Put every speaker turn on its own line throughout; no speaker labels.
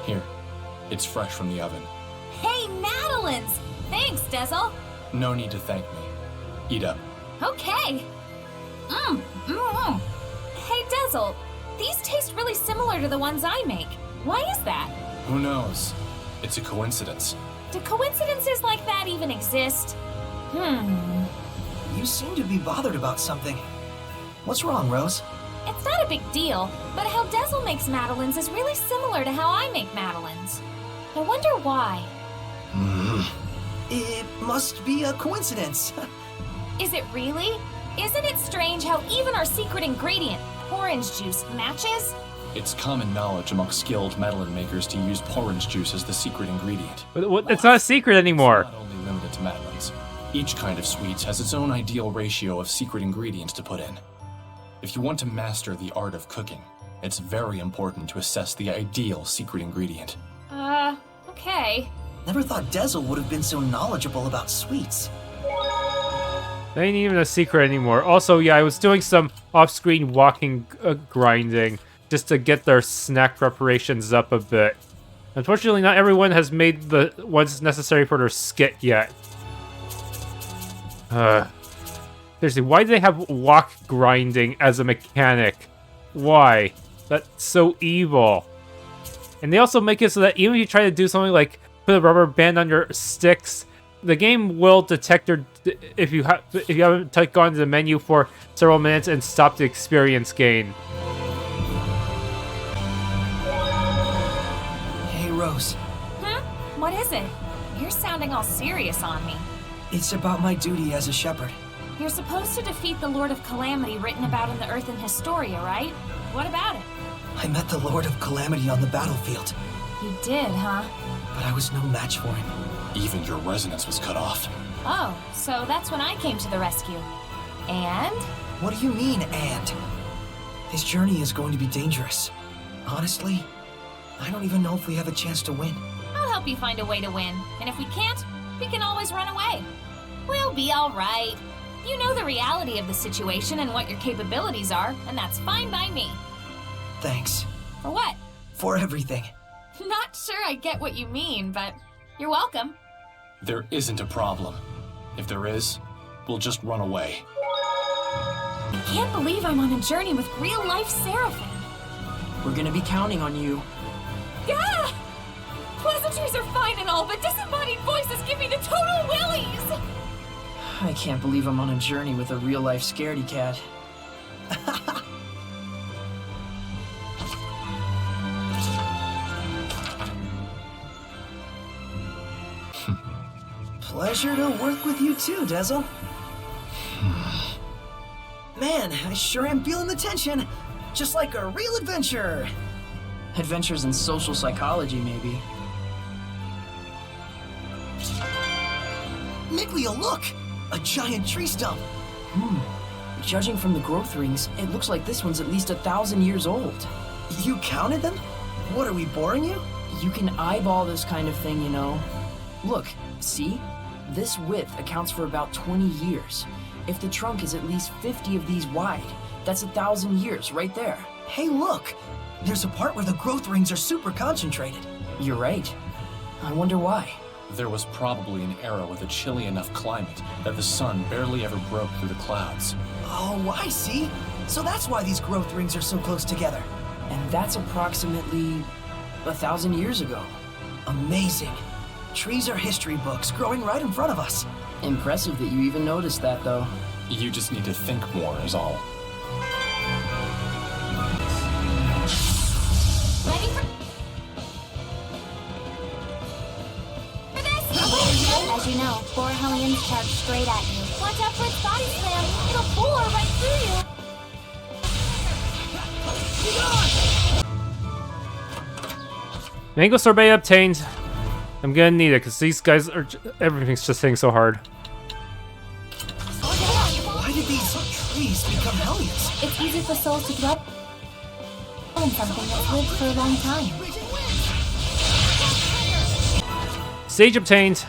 Here, it's fresh from the oven.
Hey, Malevolence! Thanks, Dezel.
No need to thank me. Eat up.
Okay. Hey, Dezel, these taste really similar to the ones I make. Why is that?
Who knows? It's a coincidence.
Do coincidences like that even exist?
You seem to be bothered about something. What's wrong, Rose?
It's not a big deal, but how Dezel makes madeleines is really similar to how I make madeleines. I wonder why.
It must be a coincidence.
Is it really? Isn't it strange how even our secret ingredient, orange juice, matches?
It's common knowledge among skilled Madeleine makers to use orange juice as the secret ingredient.
But it's not a secret anymore.
It's not only limited to Madeleines. Each kind of sweets has its own ideal ratio of secret ingredients to put in. If you want to master the art of cooking, it's very important to assess the ideal secret ingredient.
Okay.
Never thought Dezel would have been so knowledgeable about sweets.
That ain't even a secret anymore. Also, yeah, I was doing some off-screen walking grinding just to get their snack preparations up a bit. Unfortunately, not everyone has made the ones necessary for their skit yet. Seriously, why do they have walk grinding as a mechanic? Why? That's so evil. And they also make it so that even if you try to do something like put a rubber band on your sticks, the game will detect your if you haven't gone to the menu for several minutes and stop the experience gain.
Hey, Rose.
What is it? You're sounding all serious on me.
It's about my duty as a shepherd.
You're supposed to defeat the Lord of Calamity written about in the Earthen Historia, right? What about it?
I met the Lord of Calamity on the battlefield.
You did, huh?
But I was no match for him.
Even your resonance was cut off.
Oh, so that's when I came to the rescue. And?
What do you mean, and? His journey is going to be dangerous. Honestly, I don't even know if we have a chance to win.
I'll help you find a way to win. And if we can't, we can always run away. We'll be all right. You know the reality of the situation and what your capabilities are, and that's fine by me.
Thanks.
For what?
For everything.
Not sure I get what you mean, but you're welcome.
There isn't a problem. If there is, we'll just run away.
I can't believe I'm on a journey with real-life Seraphim.
We're gonna be counting on you.
Gah! Pleasantries are fine and all, but disembodied voices give me the total willies!
I can't believe I'm on a journey with a real-life scaredy cat.
Pleasure to work with you too, Dezel. Man, I sure am feeling the tension. Just like a real adventure.
Adventures in social psychology, maybe.
Mikleo, look! A giant tree stump.
Judging from the growth rings, it looks like this one's at least 1,000 years old.
You counted them? What, are we boring you?
You can eyeball this kind of thing, you know. Look, see? This width accounts for about 20 years. If the trunk is at least 50 of these wide, that's 1,000 years right there.
Hey, look! There's a part where the growth rings are super concentrated.
You're right. I wonder why.
There was probably an era with a chilly enough climate that the sun barely ever broke through the clouds.
Oh, I see. So that's why these growth rings are so close together.
And that's approximately 1,000 years ago.
Amazing. Trees are history books growing right in front of us.
Impressive that you even noticed that, though.
You just need to think more, is all.
Ready for this? As you know, 4 Hellions charge straight at you. Watch out for its body slam. It'll bore right through you.
Mango sorbet obtained. I'm gonna need it because these guys are. Everything's just hitting so hard.
Why did these trees become hellions?
It's easy for souls to dwell in something that's lived for a long time.
Sage obtained.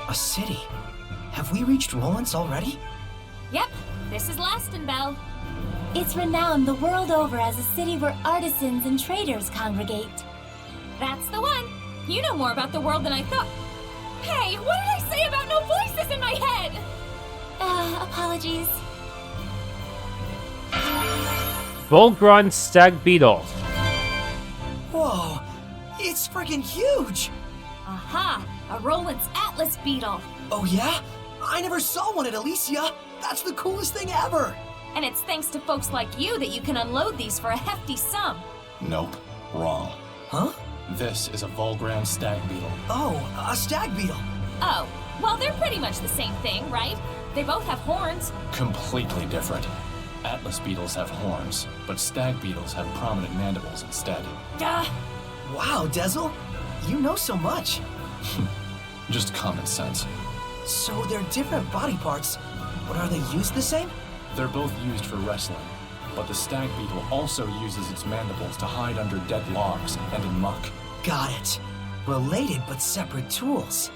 A city. Have we reached Rollins already?
Yep, this is Lastonbell.
It's renowned the world over as a city where artisans and traders congregate.
That's the one. You know more about the world than I thought. Hey, what did I say about no voices in my head? Apologies.
Volgran Stag Beetle.
Whoa, it's freaking huge!
Aha! A Roland's Atlas beetle.
Oh yeah? I never saw one at Elysia. That's the coolest thing ever!
And it's thanks to folks like you that you can unload these for a hefty sum.
Nope, wrong.
Huh?
This is a Volgran stag beetle.
Oh, a stag beetle.
Oh, well, they're pretty much the same thing, right? They both have horns.
Completely different. Atlas beetles have horns, but stag beetles have prominent mandibles instead.
Duh!
Wow, Dezel, you know so much.
Just common sense.
So they're different body parts, but are they used the same?
They're both used for wrestling, but the stag beetle also uses its mandibles to hide under dead logs and in muck.
Got it. Related but separate tools.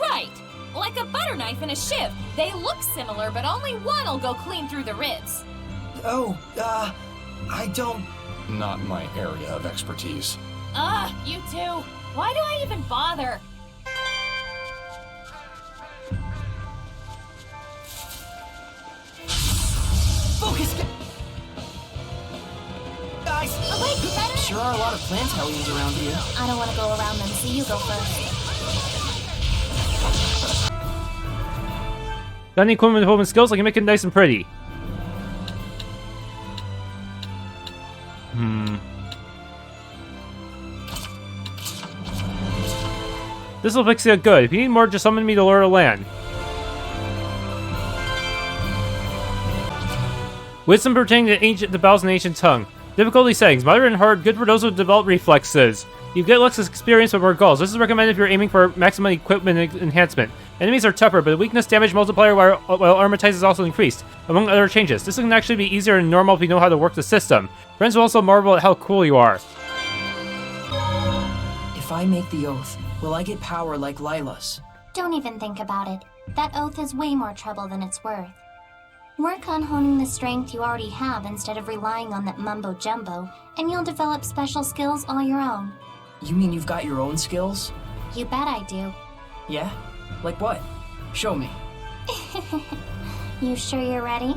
Right. Like a butter knife and a shiv. They look similar, but only one'll go clean through the ribs.
Oh, I don't...
Not my area of expertise.
You two. Why do I even bother?
Focus! Guys!
Awake, better?
Sure are a lot of plant hellions around here.
I don't want to go around them, so you go first.
Got any equipment home and skills? I can make it nice and pretty. This will fix it good. If you need more, just summon me to Lord of Land. Wisdom pertaining to the battles in the ancient tongue. Difficulty settings. Moderate and hard. Good for those who develop reflexes. You get less experience with more goals. This is recommended if you're aiming for maximum equipment enhancement. Enemies are tougher, but the weakness damage multiplier while armor type is also increased, among other changes. This can actually be easier than normal if you know how to work the system. Friends will also marvel at how cool you are.
If I make the oath, will I get power like Lila's?
Don't even think about it. That oath is way more trouble than it's worth. Work on honing the strength you already have instead of relying on that mumbo-jumbo, and you'll develop special skills all your own.
You mean you've got your own skills?
You bet I do.
Yeah? Like what? Show me.
You sure you're ready?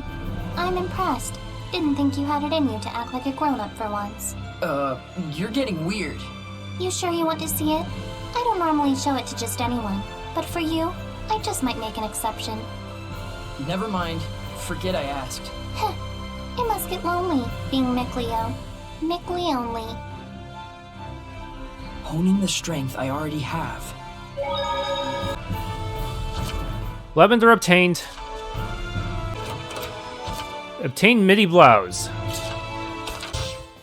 I'm impressed. Didn't think you had it in you to act like a grown-up for once.
You're getting weird.
You sure you want to see it? I don't normally show it to just anyone, but for you, I just might make an exception.
Never mind. Forget I asked.
Heh. It must get lonely, being Mikleo. Mikleonly.
Honing the strength I already have.
Lavender obtained. Obtained MIDI blouse.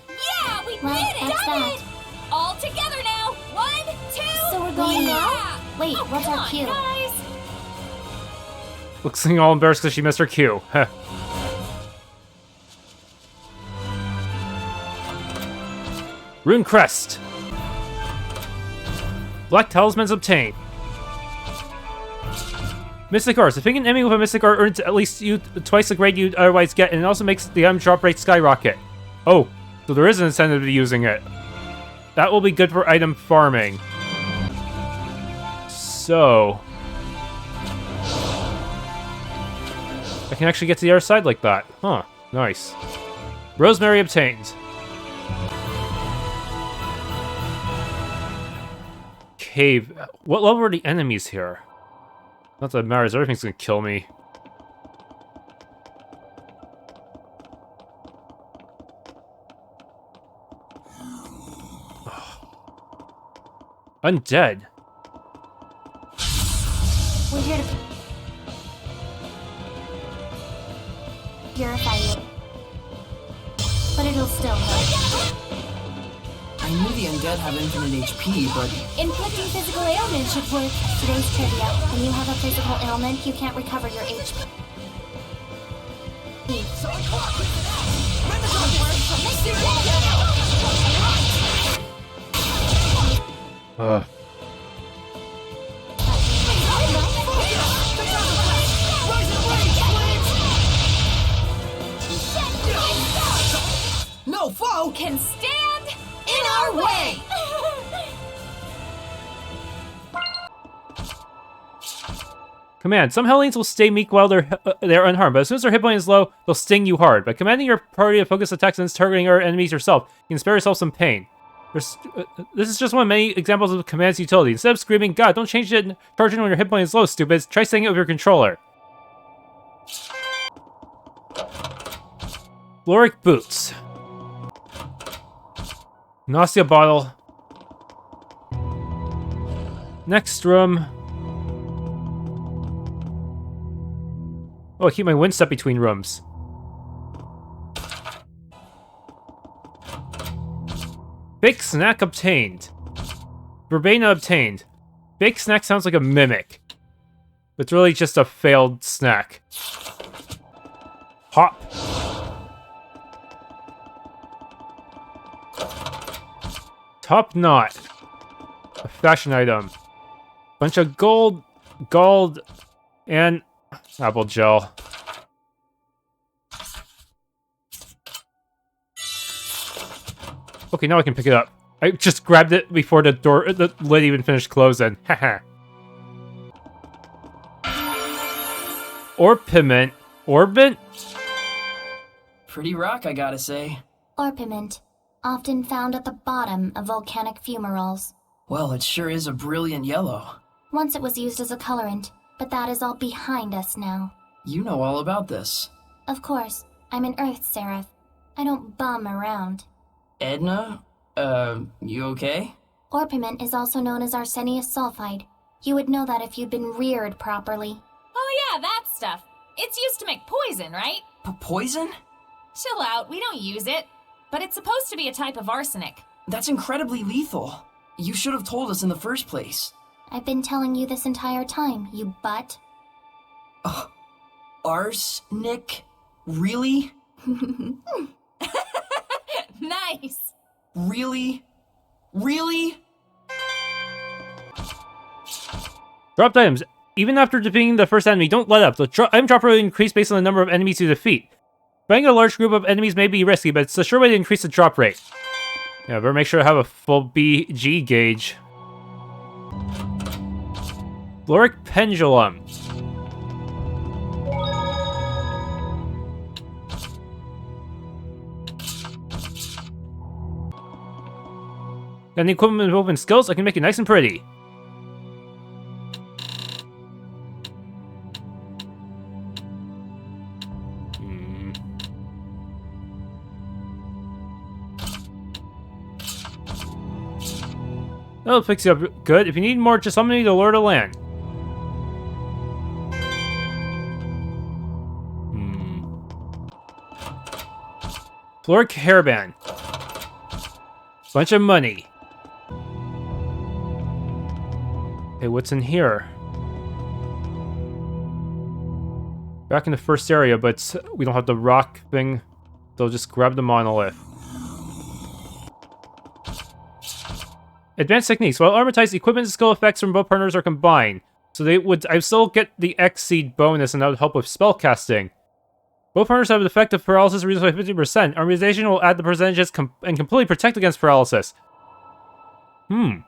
Yeah, we
Well,
did it!
that's
Done
that.
it! All together now. 1, 2.
So we're going
yeah!
now? Wait,
Oh,
what's
come
our
on,
cue?
guys.
Looks all embarrassed because she missed her cue. Heh. Rune Crest. Black Talismans obtained. Mystic Arts. If picking an enemy with a Mystic Art earns at least twice the grade you'd otherwise get, and it also makes the item drop rate skyrocket. Oh, so there is an incentive to be using it. That will be good for item farming. So... I can actually get to the other side like that. Huh, nice. Rosemary obtained. Cave. What level are the enemies here? Not that it matters, everything's gonna kill me. Undead.
We're here to purify you. But it'll still hurt.
I knew the undead have infinite HP, but
Inflicting physical ailment should work. Today's trivia. When you have a physical ailment, you can't recover your HP.
Ugh.
No foe
Can stand in our way.
Command. Some Hellions will stay meek while they're unharmed, but as soon as their hit point is low, they'll sting you hard. By commanding your party to focus attacks against targeting our enemies yourself, you can spare yourself some pain. This is just one of many examples of command's utility. Instead of screaming, God, don't change it charging when your hit point is low, stupids. Try saying it with your controller. Lamorak boots. Nausea bottle. Next room. Oh, I keep my wind step between rooms. Baked snack obtained. Verbena obtained. Baked snack sounds like a mimic. But it's really just a failed snack. Hop. Top knot. A fashion item. Bunch of gold, and apple gel. Okay, now I can pick it up. I just grabbed it before the lid even finished closing. Haha. Orpiment. Orbit?
Pretty rock, I gotta say.
Orpiment, often found at the bottom of volcanic fumaroles.
Well, it sure is a brilliant yellow.
Once it was used as a colorant, but that is all behind us now.
You know all about this.
Of course, I'm an Earth Seraph. I don't bum around.
Edna? You okay?
Orpiment is also known as arsenious sulfide. You would know that if you'd been reared properly.
Oh yeah, that stuff. It's used to make poison, right?
Poison?
Chill out, we don't use it. But it's supposed to be a type of arsenic.
That's incredibly lethal. You should have told us in the first place.
I've been telling you this entire time, you butt.
Arsenic? Really?
Nice.
Really? Really?
Dropped items. Even after defeating the first enemy, don't let up. The item drop rate will increase based on the number of enemies you defeat. Fighting a large group of enemies may be risky, but it's a sure way to increase the drop rate. Yeah, better make sure to have a full BG gauge. Lamorak pendulum. Got any equipment with open skills? I can make it nice and pretty. That'll fix you up good. If you need more, just summon me to Lord of Land. Lamorak hairband. Bunch of money. Hey, what's in here? Back in the first area, but we don't have the rock thing. So just grab the monolith. Advanced techniques. While armatized, equipment and skill effects from both partners are combined. So I still get the X-Seed bonus, and that would help with spellcasting. Both partners have an effective paralysis reduced by 50%. Armatization will add the percentages and completely protect against paralysis. It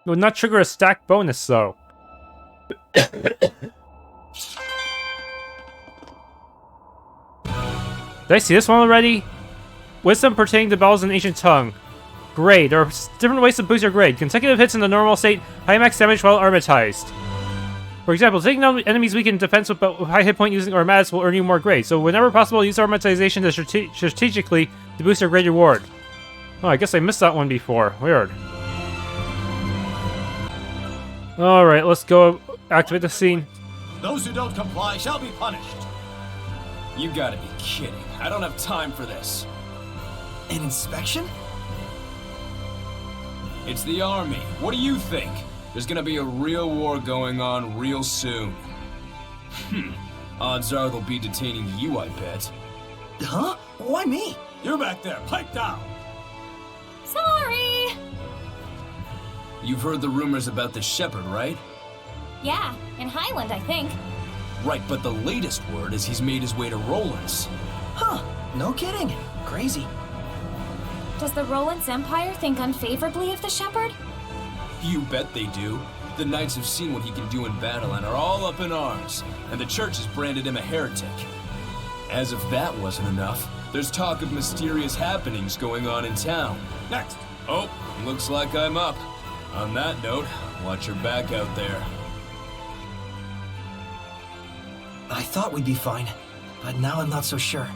would not trigger a stack bonus, though. Did I see this one already? Wisdom pertaining to battles in ancient tongue. Grade. There are different ways to boost your grade. Consecutive hits in the normal state, high max damage while armatized. For example, taking down enemies weak in defense with high hit point using armats will earn you more grade. So whenever possible, use armatization to strategically to boost your grade reward. Oh, I guess I missed that one before. Weird. Alright, let's go activate the scene.
Those who don't comply shall be punished. You gotta be kidding. I don't have time for this.
An inspection?
It's the army. What do you think? There's gonna be a real war going on real soon. Odds are they'll be detaining you, I bet.
Huh? Why me?
You back there, pipe down!
Sorry!
You've heard the rumors about the shepherd, right?
Yeah, in Highland, I think.
Right, but the latest word is he's made his way to Roland's.
Huh. No kidding. Crazy.
Does the Roland's Empire think unfavorably of the Shepherd?
You bet they do. The knights have seen what he can do in battle and are all up in arms, and the church has branded him a heretic. As if that wasn't enough, there's talk of mysterious happenings going on in town. Next! Oh, looks like I'm up. On that note, watch your back out there.
I thought we'd be fine, but now I'm not so sure.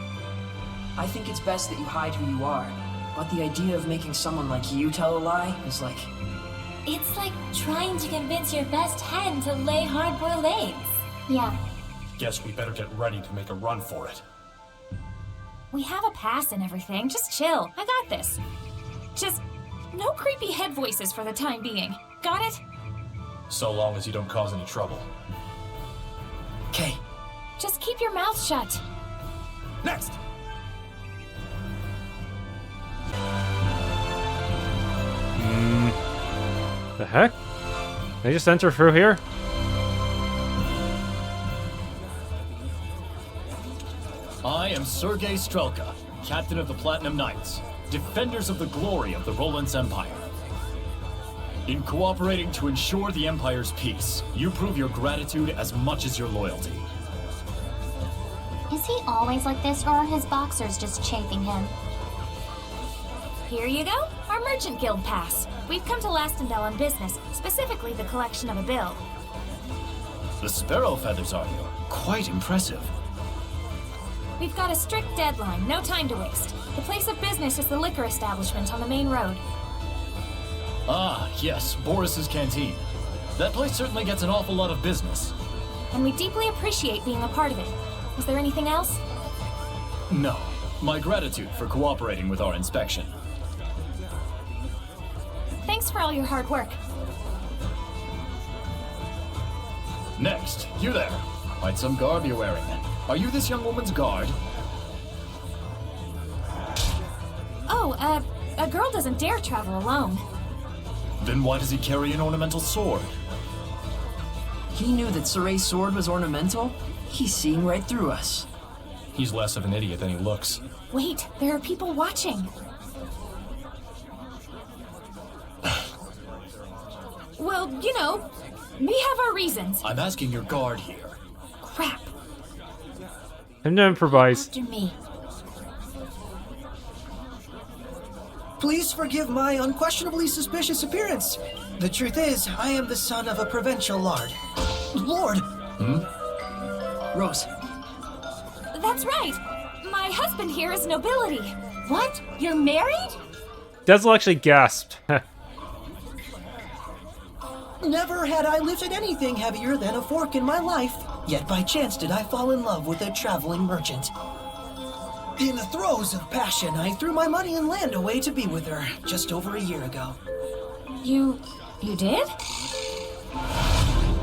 I think it's best that you hide who you are, but the idea of making someone like you tell a lie is like...
It's like trying to convince your best hen to lay hard-boiled eggs.
Yeah.
Guess we better get ready to make a run for it.
We have a pass and everything. Just chill. I got this. Just no creepy head voices for the time being. Got it?
So long as you don't cause any trouble.
Okay.
Just keep your mouth shut.
Next!
The heck? They just enter through here?
I am Sergei Strelka, captain of the Platinum Knights, defenders of the glory of the Roland's Empire. In cooperating to ensure the Empire's peace, you prove your gratitude as much as your loyalty.
Is he always like this, or are his boxers just chafing him?
Here you go. Our Merchant Guild pass. We've come to Lastonbell on business, specifically the collection of a bill.
The sparrow feathers, are you? Quite impressive.
We've got a strict deadline, no time to waste. The place of business is the liquor establishment on the main road.
Ah, yes, Boris's Canteen. That place certainly gets an awful lot of business.
And we deeply appreciate being a part of it. Is there anything else?
No. My gratitude for cooperating with our inspection.
Thanks for all your hard work.
Next, you there. Quite some garb you're wearing. Are you this young woman's guard?
Oh, a girl doesn't dare travel alone.
Then why does he carry an ornamental sword?
He knew that Sorey's sword was ornamental? He's seeing right through us.
He's less of an idiot than he looks.
Wait, there are people watching. Well, you know, we have our reasons.
I'm asking your guard here.
Crap.
Time to improvise.
After me.
Please forgive my unquestionably suspicious appearance. The truth is, I am the son of a provincial lord. Lord!
Rose.
That's right. My husband here is nobility.
What? You're married?
Denzel actually gasped.
Never had I lifted anything heavier than a fork in my life, yet by chance did I fall in love with a traveling merchant. In the throes of passion, I threw my money and land away to be with her just over a year ago.
You did?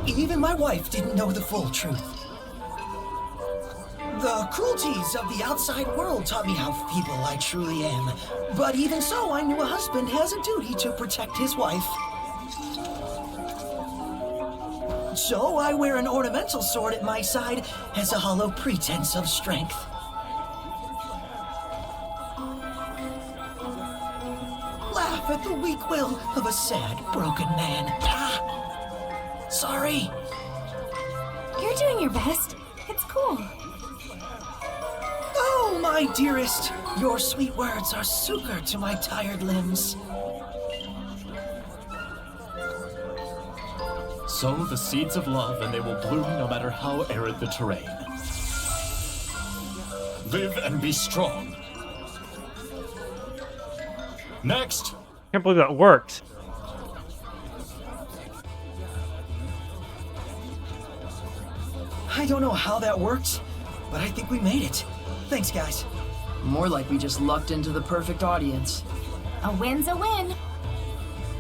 Even my wife didn't know the full truth. The cruelties of the outside world taught me how feeble I truly am. But even so, I knew a husband has a duty to protect his wife. So I wear an ornamental sword at my side as a hollow pretense of strength. Laugh at the weak will of a sad, broken man. Sorry.
You're doing your best. It's cool.
Oh, my dearest, your sweet words are succor to my tired limbs.
Sow the seeds of love and they will bloom no matter how arid the terrain. Live and be strong. Next!
Can't believe that worked.
I don't know how that worked, but I think we made it. Thanks, guys.
More like we just lucked into the perfect audience.
A win's a win.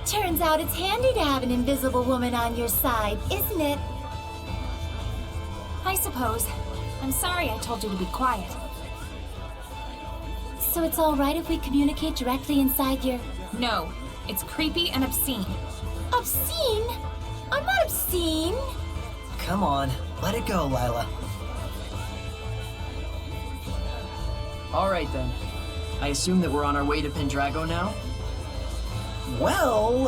Turns out it's handy to have an invisible woman on your side, isn't it?
I suppose. I'm sorry I told you to be quiet.
So it's all right if we communicate directly inside your...
No, it's creepy and obscene.
Obscene? I'm not obscene.
Come on, let it go, Lila.
All right, then. I assume that we're on our way to Pendrago now?
Well,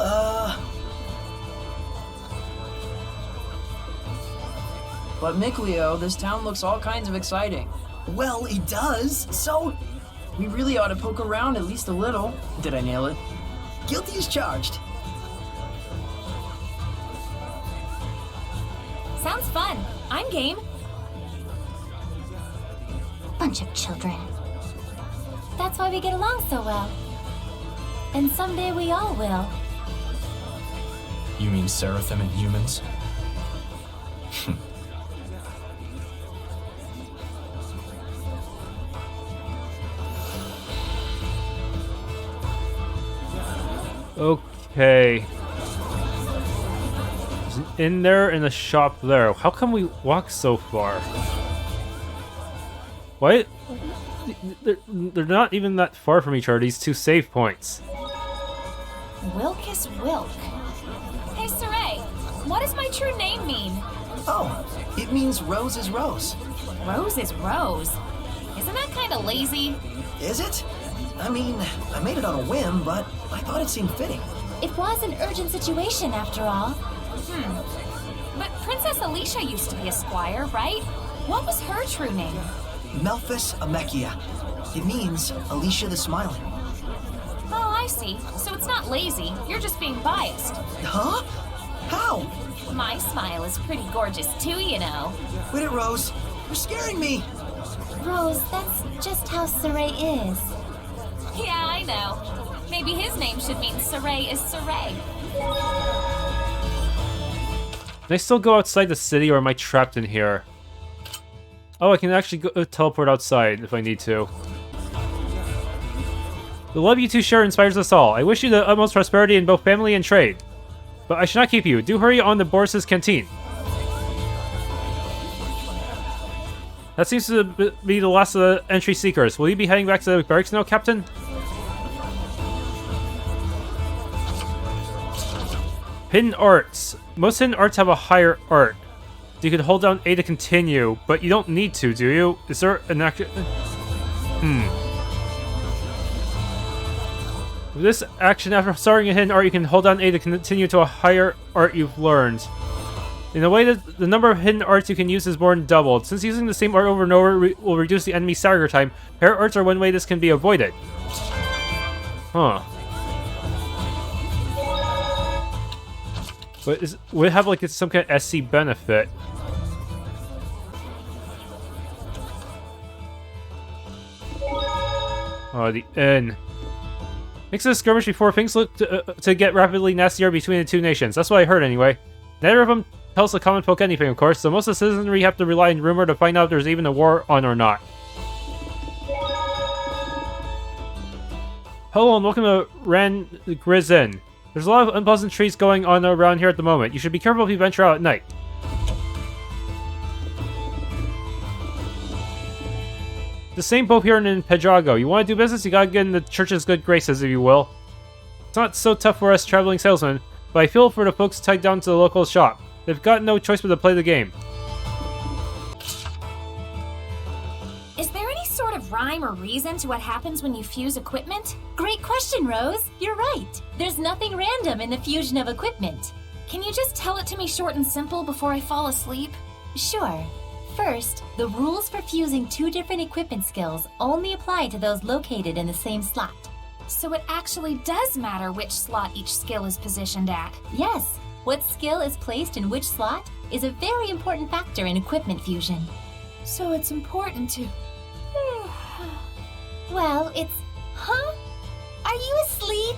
But Mikleo, this town looks all kinds of exciting.
Well, it does, so
We really ought to poke around at least a little. Did I nail it?
guilty as charged.
Sounds fun. I'm game.
Bunch of children.
That's why we get along so well. And someday we all will.
You mean Seraphim and humans?
Okay. There's an inn there and a shop there. How come we walk so far? What? They're not even that far from each other, these two save points.
Wilkus Wilk. Hey, Sorey, what does my true name mean?
Oh, it means rose is rose.
Rose is Rose. Isn't that kind of lazy?
Is it? I mean, I made it on a whim, but I thought it seemed fitting.
It was an urgent situation after all.
But Princess Elysia used to be a squire, right? What was her true name?
Melphis Amechia. It means Elysia the Smiling.
Oh, I see. So it's not lazy. You're just being biased.
Huh? How?
My smile is pretty gorgeous too, you know.
Quit it, Rose. You're scaring me.
Rose, that's just how Sorey is.
Yeah, I know. Maybe his name should mean Sorey is Sorey.
Can I still go outside the city, or am I trapped in here? Oh, I can actually go teleport outside if I need to. The love you two share inspires us all. I wish you the utmost prosperity in both family and trade. But I should not keep you. Do hurry on to Boris's canteen. That seems to be the last of the entry seekers. Will you be heading back to the barracks now, Captain? Hidden arts. Most hidden arts have a higher art. You can hold down A to continue, but you don't need to, do you? Is there an action? With this action, after starting a hidden art, you can hold down A to continue to a higher art you've learned. In a way, the number of hidden arts you can use is more than doubled. Since using the same art over and over will reduce the enemy stagger time, pair arts are one way this can be avoided. Huh. But would it have like some kind of SC benefit? Oh, the inn. Makes a skirmish before things look to get rapidly nastier between the two nations. That's what I heard anyway. Neither of them tells the common folk anything, of course, so most of the citizenry have to rely on rumor to find out if there's even a war on or not. Hello and welcome to Ran Grizin. There's a lot of unpleasant trees going on around here at the moment. You should be careful if you venture out at night. The same boat here in Pedrago. You want to do business, you gotta get in the church's good graces, if you will. It's not so tough for us traveling salesmen, but I feel for the folks tied down to the local shop. They've got no choice but to play the game.
Is there any sort of rhyme or reason to what happens when you fuse equipment?
Great question, Rose. You're right. There's nothing random in the fusion of equipment.
Can you just tell it to me short and simple before I fall asleep?
Sure. First, the rules for fusing two different equipment skills only apply to those located in the same slot.
So it actually does matter which slot each skill is positioned at.
Yes, what skill is placed in which slot is a very important factor in equipment fusion.
So it's important to...
Well, it's... Huh? Are you asleep?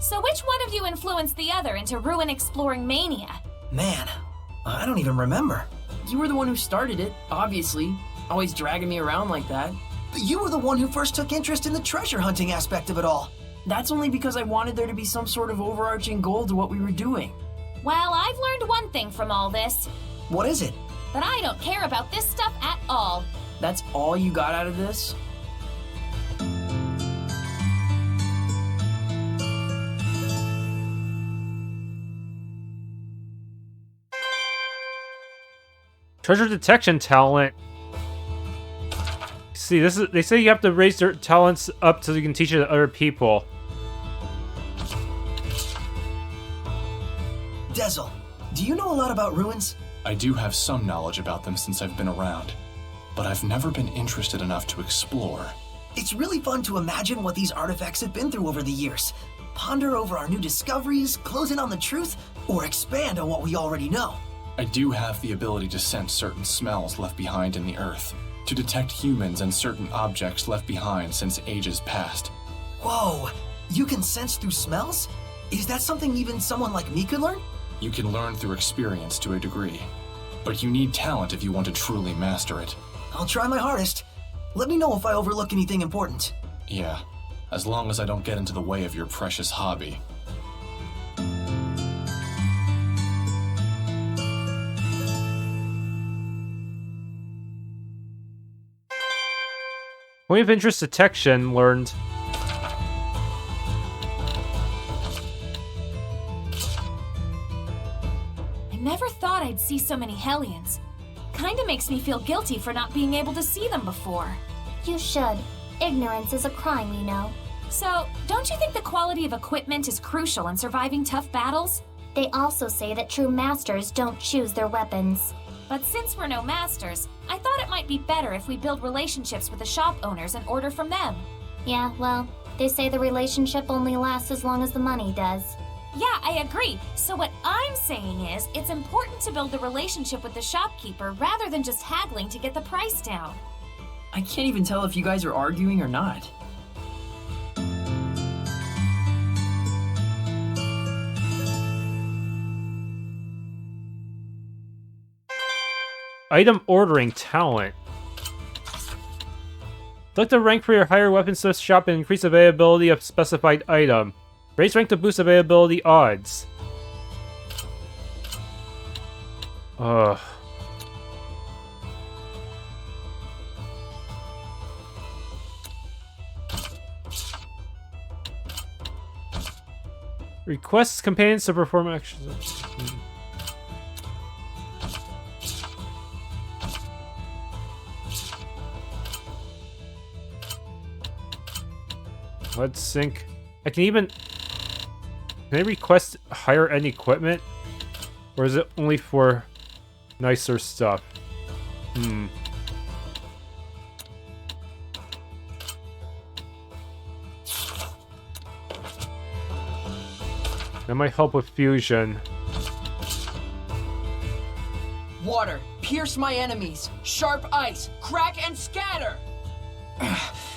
So which one of you influenced the other into ruin exploring mania?
Man, I don't even remember.
You were the one who started it, obviously. Always dragging me around like that.
But you were the one who first took interest in the treasure hunting aspect of it all.
That's only because I wanted there to be some sort of overarching goal to what we were doing.
Well, I've learned one thing from all this.
What is it?
That I don't care about this stuff at all.
That's all you got out of this?
Treasure detection talent. See, they say you have to raise their talents up so you can teach it to other people.
Dezel, do you know a lot about ruins?
I do have some knowledge about them since I've been around, but I've never been interested enough to explore.
It's really fun to imagine what these artifacts have been through over the years. Ponder over our new discoveries, close in on the truth, or expand on what we already know.
I do have the ability to sense certain smells left behind in the earth, to detect humans and certain objects left behind since ages past.
Whoa, you can sense through smells? Is that something even someone like me could learn?
You can learn through experience to a degree, but you need talent if you want to truly master it.
I'll try my hardest. Let me know if I overlook anything important.
Yeah, as long as I don't get into the way of your precious hobby.
Point of interest detection learned.
I never thought I'd see so many Hellions. Kinda makes me feel guilty for not being able to see them before.
You should. Ignorance is a crime, you know.
So, don't you think the quality of equipment is crucial in surviving tough battles?
They also say that true masters don't choose their weapons.
But since we're no masters, I thought it might be better if we build relationships with the shop owners and order from them.
Yeah, well, they say the relationship only lasts as long as the money does.
Yeah, I agree. So what I'm saying is, it's important to build the relationship with the shopkeeper rather than just haggling to get the price down.
I can't even tell if you guys are arguing or not.
Item ordering talent. Select a rank for your higher weapons to shop and increase availability of specified item. Raise rank to boost availability odds. Ugh. Requests companions to perform actions. Let's sync. I can even... Can I request higher end equipment? Or is it only for nicer stuff? That might help with fusion.
Water, pierce my enemies. Sharp ice, crack and scatter.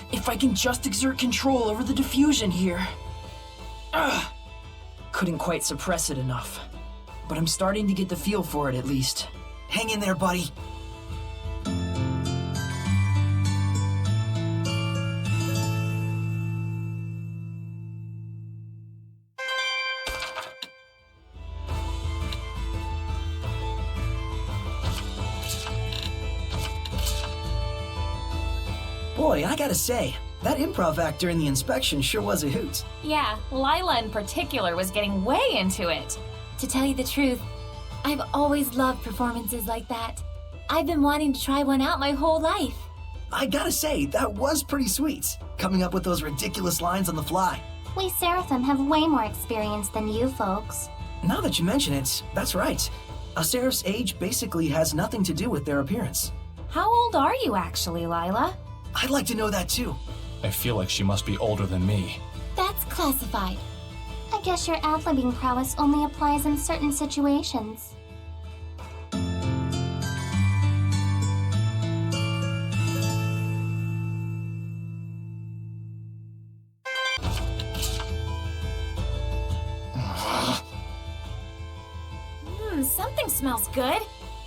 If I can just exert control over the diffusion here. Couldn't quite suppress it enough. But I'm starting to get the feel for it at least.
Hang in there, buddy. Boy, I gotta say, that improv act during the inspection sure was a hoot.
Yeah, Lila in particular was getting way into it.
To tell you the truth, I've always loved performances like that. I've been wanting to try one out my whole life.
I gotta say, that was pretty sweet, coming up with those ridiculous lines on the fly.
We Seraphim have way more experience than you folks.
Now that you mention it, that's right. A Seraph's age basically has nothing to do with their appearance.
How old are you actually, Lila?
I'd like to know that too.
I feel like she must be older than me.
That's classified.
I guess your ad-libbing prowess only applies in certain situations.
Something smells good.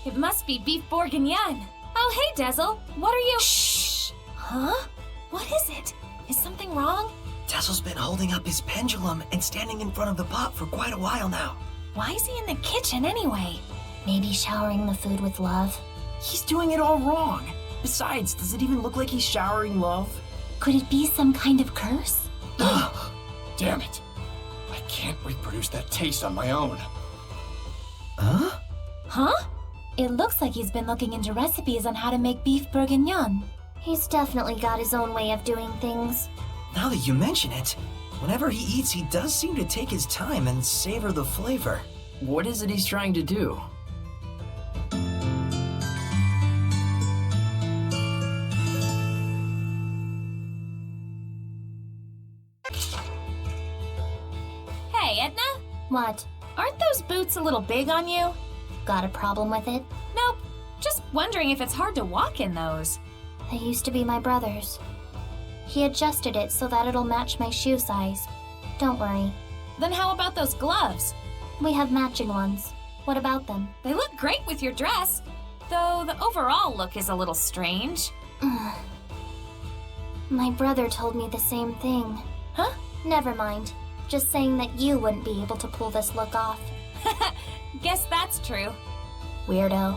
It must be beef bourguignon. Oh, hey, Dezel. What are you... Shh! Huh? What is it? Is something wrong?
Dezel's been holding up his pendulum and standing in front of the pot for quite a while now.
Why is he in the kitchen anyway?
Maybe showering the food with love.
He's doing it all wrong. Besides, does it even look like he's showering love?
Could it be some kind of curse?
Damn it. I can't reproduce that taste on my own.
Huh?
Huh?
It looks like he's been looking into recipes on how to make beef bourguignon.
He's definitely got his own way of doing things.
Now that you mention it, whenever he eats, he does seem to take his time and savor the flavor.
What is it he's trying to do?
Hey, Edna?
What?
Aren't those boots a little big on you?
Got a problem with it?
Nope. Just wondering if it's hard to walk in those.
They used to be my brother's. He adjusted it so that it'll match my shoe size. Don't worry.
Then how about those gloves?
We have matching ones. What about them?
They look great with your dress, though the overall look is a little strange.
My brother told me the same thing.
Huh?
Never mind. Just saying that you wouldn't be able to pull this look off.
Guess that's true.
Weirdo.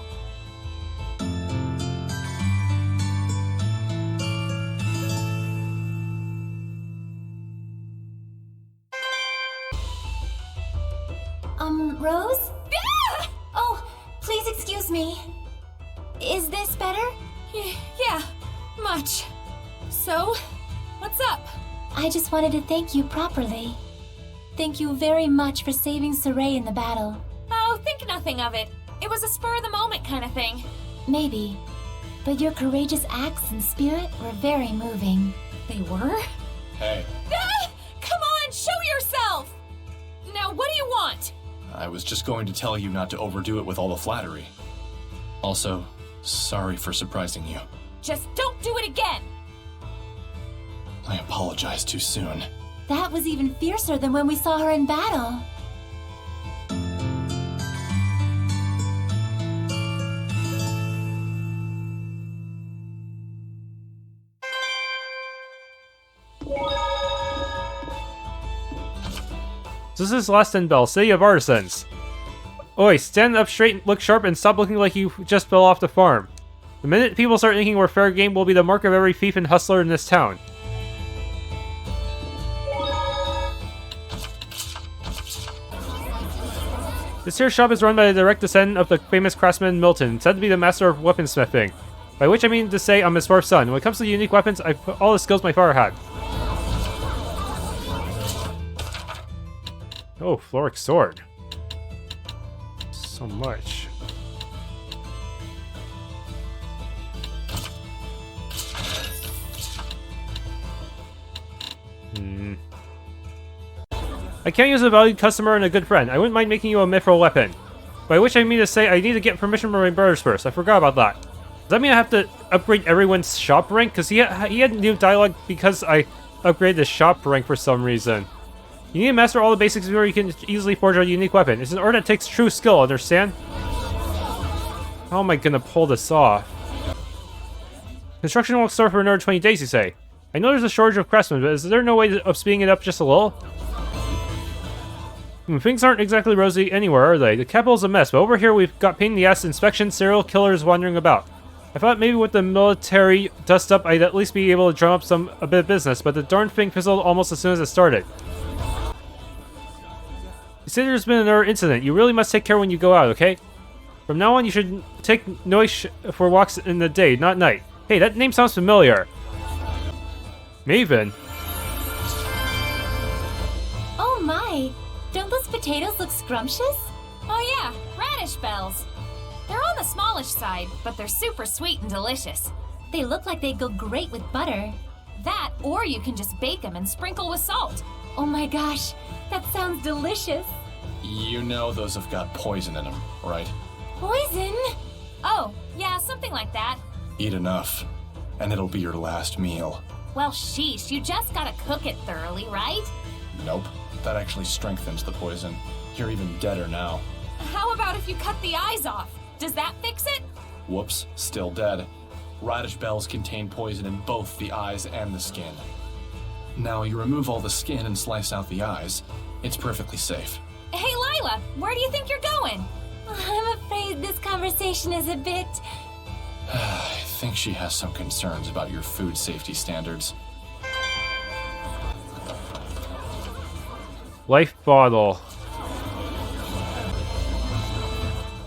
Rose?
Ah!
Oh, please excuse me. Is this better?
Yeah, much. So, what's up?
I just wanted to thank you properly. Thank you very much for saving Sorey in the battle.
Oh, think nothing of it. It was a spur-of-the-moment kind of thing.
Maybe. But your courageous acts and spirit were very moving.
They were?
Hey,
Ah! Come on, show yourself! Now, what do you want?
I was just going to tell you not to overdo it with all the flattery. Also, sorry for surprising you.
Just don't do it again!
I apologize too soon.
That was even fiercer than when we saw her in battle.
This is Lastonbell, City of Artisans. Oi, stand up straight, look sharp, and stop looking like you just fell off the farm. The minute people start thinking we're fair game will be the mark of every thief and hustler in this town. This here shop is run by the direct descendant of the famous craftsman Milton, said to be the master of weaponsmithing. By which I mean to say I'm his fourth son. When it comes to unique weapons, I put all the skills my father had. Oh, Floric sword. So much. I can't use a valued customer and a good friend. I wouldn't mind making you a mithril weapon. By which I mean to say I need to get permission from my brothers first. I forgot about that. Does that mean I have to upgrade everyone's shop rank? Because he had new dialogue because I upgraded the shop rank for some reason. You need to master all the basics before you can easily forge a unique weapon. It's an art that takes true skill, understand? How am I gonna pull this off? Construction won't start for another 20 days, you say? I know there's a shortage of craftsmen, but is there no way of speeding it up just a little? Things aren't exactly rosy anywhere, are they? The capital's a mess, but over here we've got pain in the ass inspection serial killers wandering about. I thought maybe with the military dust up, I'd at least be able to drum up a bit of business, but the darn thing fizzled almost as soon as it started. You say there's been another incident. You really must take care when you go out, okay? From now on, you should take noise for walks in the day, not night. Hey, that name sounds familiar. Maven.
Oh my! Don't those potatoes look scrumptious?
Oh yeah, radish bells. They're on the smallish side, but they're super sweet and delicious.
They look like they'd go great with butter.
That, or you can just bake them and sprinkle with salt.
Oh my gosh, that sounds delicious.
You know those have got poison in them, right?
Poison?
Oh, yeah, something like that.
Eat enough, and it'll be your last meal.
Well, sheesh, you just gotta cook it thoroughly, right?
Nope, that actually strengthens the poison. You're even deader now.
How about if you cut the eyes off? Does that fix it?
Whoops, still dead. Radish bells contain poison in both the eyes and the skin. Now, you remove all the skin and slice out the eyes. It's perfectly safe.
Hey, Lila, where do you think you're going?
I'm afraid this conversation is a bit...
I think she has some concerns about your food safety standards.
Life bottle.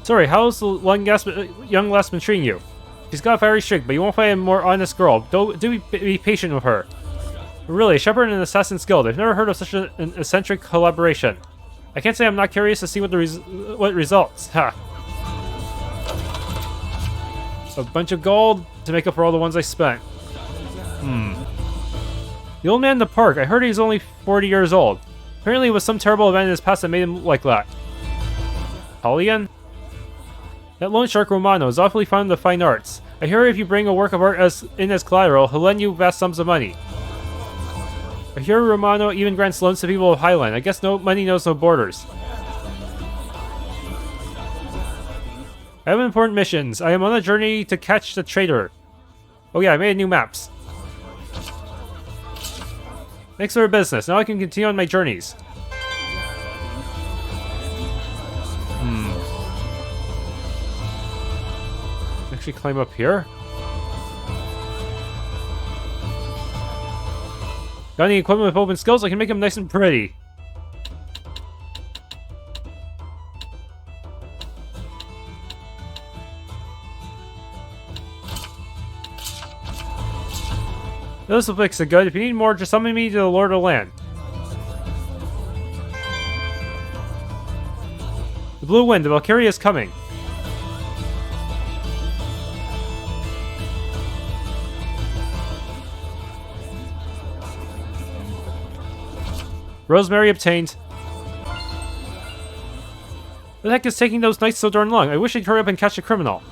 Sorry, how's the young lass been treating you? She's got very strict, but you won't find a more honest girl. Do be patient with her. Really, a shepherd and an assassin's guild. I've never heard of such an eccentric collaboration. I can't say I'm not curious to see what results. Ha. A bunch of gold to make up for all the ones I spent. The old man in the park. I heard he's only 40 years old. Apparently it was some terrible event in his past that made him like that. Paulian? That loan shark Romano is awfully fond of the fine arts. I hear if you bring a work of art as collateral, he'll lend you vast sums of money. I hear Romano even grants loans to people of Highland. I guess no money knows no borders. I have important missions. I am on a journey to catch the traitor. Oh yeah, I made new maps. Thanks for your business. Now I can continue on my journeys. Actually climb up here? Got any equipment with open skills? I can make them nice and pretty. This will fix it good. If you need more, just summon me to the Lord of the Land. The Blue Wind, the Valkyrie is coming. Rosemary obtained. What the heck is taking those knights so darn long? I wish they'd hurry up and catch the criminal.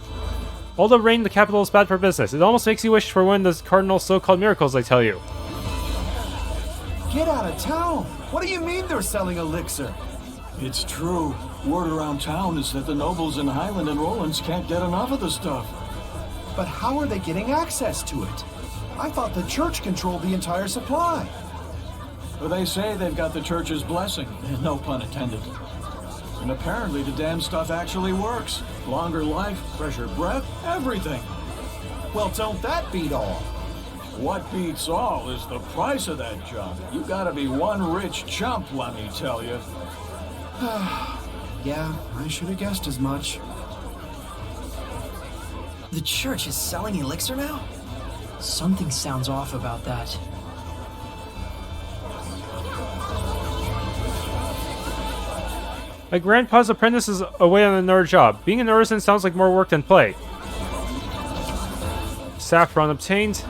All the rain in the capital is bad for business. It almost makes you wish for one of the Cardinal's so-called miracles, I tell you.
Get out of town! What do you mean they're selling elixir?
It's true. Word around town is that the nobles in Highland and Rollins can't get enough of the stuff.
But how are they getting access to it? I thought the church controlled the entire supply.
But they say they've got the church's blessing, no pun intended. And apparently the damn stuff actually works. Longer life, fresher breath, everything.
Well, don't that beat all?
What beats all is the price of that junk. You gotta be one rich chump, let me tell you.
Yeah, I should have guessed as much.
The church is selling elixir now?
Something sounds off about that.
My grandpa's apprentice is away on another job. Being an artisan sounds like more work than play. Saffron obtained.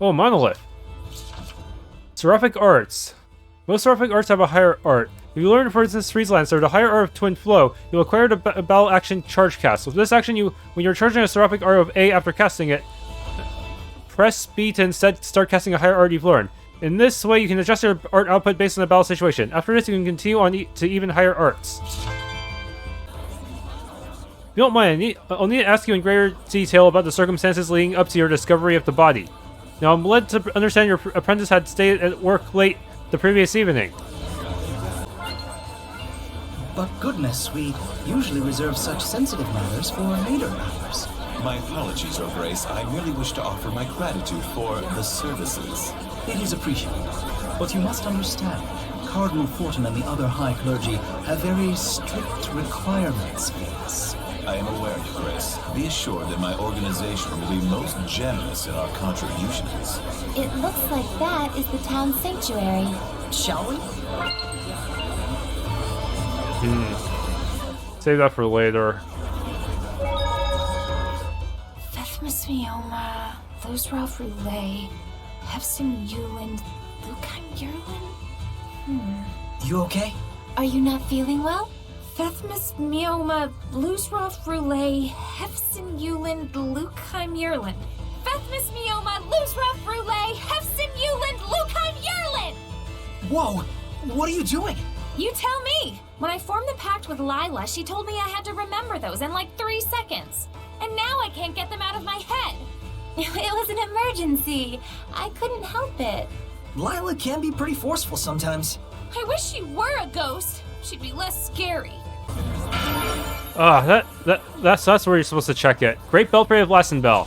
Oh, monolith. Seraphic arts. Most seraphic arts have a higher art. If you learn, for instance, Freeze Lancer, the higher art of Twin Flow, you'll acquire the battle action charge cast. With this action, when you're charging a seraphic art of A after casting it, press B to instead start casting a higher art you've learned. In this way, you can adjust your art output based on the battle situation. After this, you can continue on to even higher arts. If you don't mind, I'll need to ask you in greater detail about the circumstances leading up to your discovery of the body. Now, I'm led to understand your apprentice had stayed at work late the previous evening.
But goodness, we usually reserve such sensitive matters for later hours.
My apologies, Your Grace. I merely wish to offer my gratitude for the services.
It is appreciated. But you must understand, Cardinal Fortin and the other high clergy have very strict requirements for us.
I am aware, Your Grace. Be assured that my organization will be most generous in our contributions.
It looks like that is the town sanctuary.
Shall we?
Save that for later.
Fethmas Mioma, Losroff Roulette, Hefstin Yuland, Lucan Yerlin?
You okay?
Are you not feeling well?
Fethmas Mioma, Losroff Roulette, Hefstin Yuland, Lucan Yerlin. Fethmas Mioma, Losroff Roulette, Hefstin Yuland, Lucan Yerlin!
Whoa! What are you doing?
You tell me! When I formed the pact with Lila, she told me I had to remember those in like 3 seconds. And now I can't get them out of my head.
It was an emergency. I couldn't help it.
Lila can be pretty forceful sometimes.
I wish she were a ghost. She'd be less scary.
That's where you're supposed to check it. Great Belfry of Lastonbell.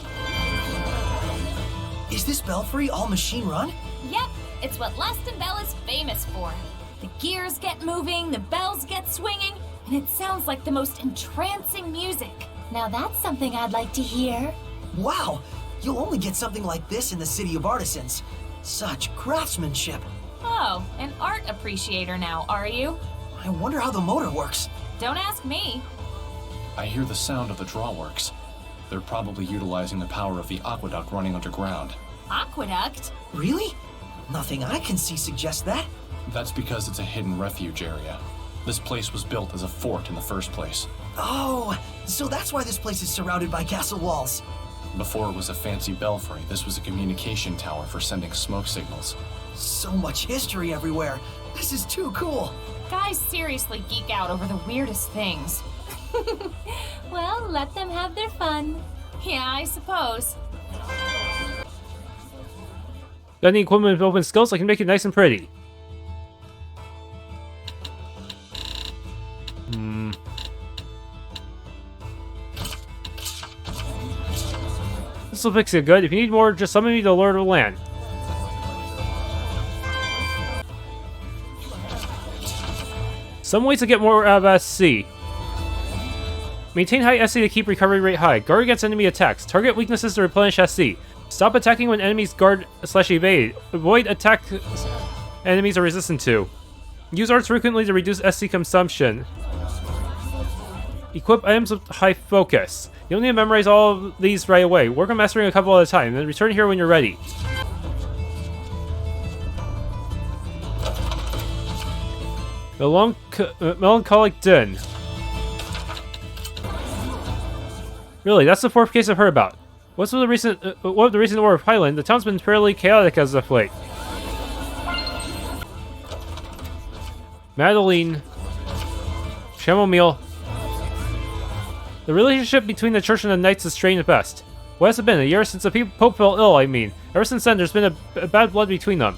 Is this belfry all machine run?
Yep, it's what Lastonbell is famous for. The gears get moving, the bells get swinging, and it sounds like the most entrancing music.
Now that's something I'd like to hear.
Wow, you'll only get something like this in the City of Artisans. Such craftsmanship.
Oh, an art appreciator now, are you?
I wonder how the motor works.
Don't ask me.
I hear the sound of the drawworks. They're probably utilizing the power of the aqueduct running underground.
Aqueduct?
Really? Nothing I can see suggests that.
That's because it's a hidden refuge area. This place was built as a fort in the first place.
Oh, so that's why this place is surrounded by castle walls.
Before it was a fancy belfry, this was a communication tower for sending smoke signals.
So much history everywhere. This is too cool.
Guys seriously geek out over the weirdest things.
Well, let them have their fun.
Yeah, I suppose.
Got any equipment with open skills? I can make it nice and pretty. This will fix it good. If you need more, just summon me to the Lord of the Land. Some ways to get more out of SC. Maintain high SC to keep recovery rate high. Guard against enemy attacks. Target weaknesses to replenish SC. Stop attacking when enemies guard/evade. Avoid attack enemies are resistant to. Use arts frequently to reduce SC consumption. Equip items with high focus. You don't need to memorize all of these right away. Work on mastering a couple at a time, then return here when you're ready. Melancholic Den. Really, that's the fourth case I've heard about. What of the recent War of Highland? The town's been fairly chaotic as of late. Madeline. Chamomile. The relationship between the church and the knights is strained at best. What has it been? A year since the Pope fell ill, I mean. Ever since then, there's been a bad blood between them.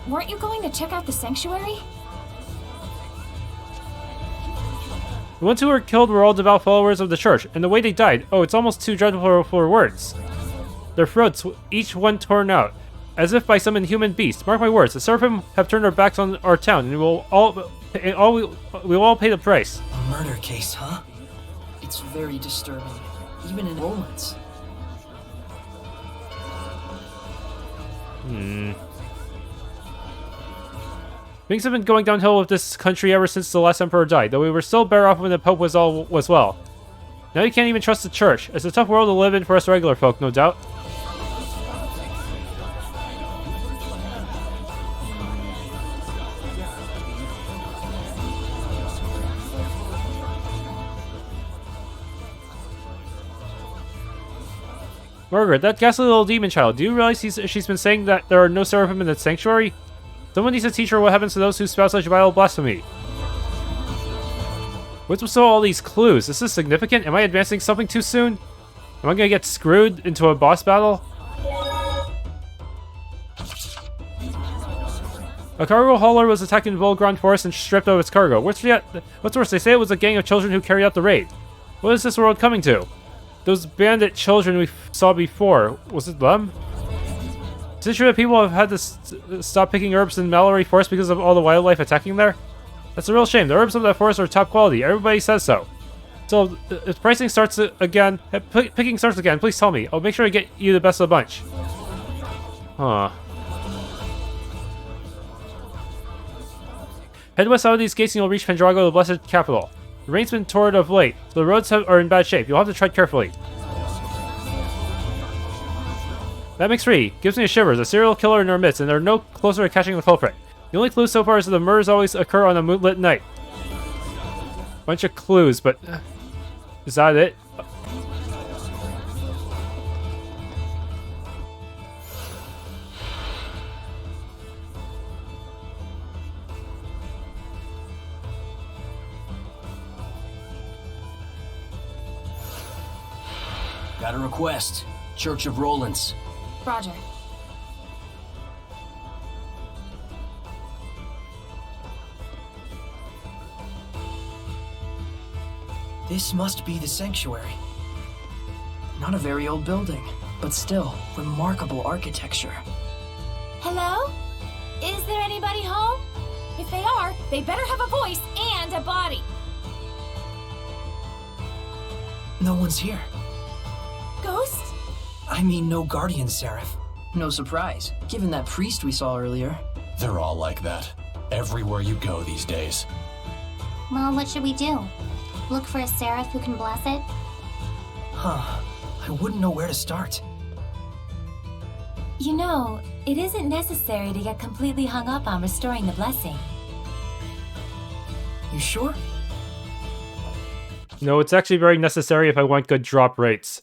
Weren't you going to check out the sanctuary?
The ones who were killed were all devout followers of the church, and the way they died, oh, it's almost too dreadful for words. Their throats, each one torn out, as if by some inhuman beast. Mark my words, the Seraphim have turned their backs on our town, and we will all pay the price.
A murder case, huh?
It's very disturbing, even in Roland's.
Things have been going downhill with this country ever since the last emperor died, though we were still better off when the Pope was well. Now you can't even trust the church. It's a tough world to live in for us regular folk, no doubt. Margaret, that ghastly little demon child, do you realize she's been saying that there are no Seraphim in the sanctuary? Someone needs to teach her what happens to those who spout such vile blasphemy. What's with all these clues? Is this significant? Am I advancing something too soon? Am I gonna get screwed into a boss battle? A cargo hauler was attacked in Volgran Forest and stripped of its cargo. What's worse, they say it was a gang of children who carried out the raid. What is this world coming to? Those bandit children we saw before, was it them? Is it true that people have had to stop picking herbs in Mallory Forest because of all the wildlife attacking there? That's a real shame. The herbs of that forest are top quality. Everybody says so. So, if picking starts again, please tell me. I'll make sure I get you the best of the bunch. Huh. Head west out of these gates and you'll reach Pendrago, the blessed capital. The rain's been torrid of late, so the roads are in bad shape. You'll have to tread carefully. That makes 3. Gives me a shivers. A serial killer in our midst, and they're no closer to catching the culprit. The only clue so far is that the murders always occur on a moonlit night. Bunch of clues, but... is that it?
Got a request. Church of Roland's.
Roger.
This must be the sanctuary.
Not a very old building, but still, remarkable architecture.
Hello? Is there anybody home?
If they are, they better have a voice and a body.
No one's here.
Ghosts?
I mean, no guardian seraph.
No surprise, given that priest we saw earlier.
They're all like that. Everywhere you go these days.
Well, what should we do? Look for a seraph who can bless it?
Huh. I wouldn't know where to start.
You know, it isn't necessary to get completely hung up on restoring the blessing.
You sure?
No, it's actually very necessary if I want good drop rates.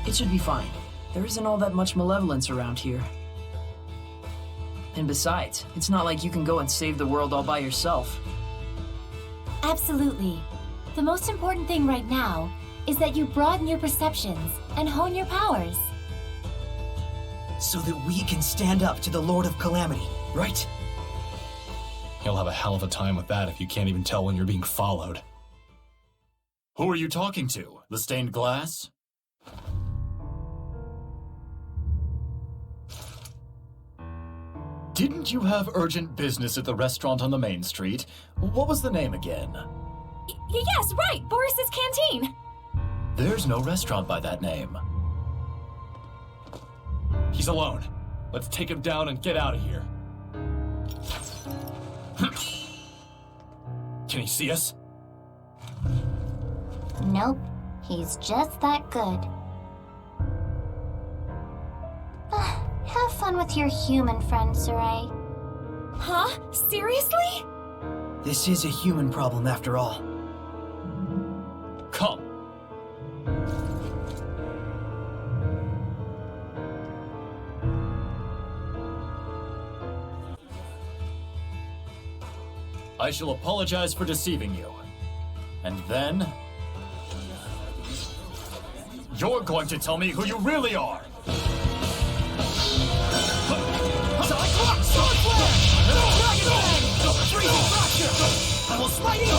It should be fine. There isn't all that much malevolence around here. And besides, it's not like you can go and save the world all by yourself.
Absolutely. The most important thing right now is that you broaden your perceptions and hone your powers.
So that we can stand up to the Lord of Calamity, right?
You'll have a hell of a time with that if you can't even tell when you're being followed.
Who are you talking to? The stained glass? Didn't you have urgent business at the restaurant on the main street? What was the name again?
Yes, right, Boris's Canteen.
There's no restaurant by that name.
He's alone. Let's take him down and get out of here. Can he see us?
Nope. He's just that good. Have fun with your human friend, Sorey.
Huh? Seriously?
This is a human problem after all.
Come. I shall apologize for deceiving you. And then... you're going to tell me who you really are! Sword Flare! Dragon Bang! Freezing Fracture! I will smite you!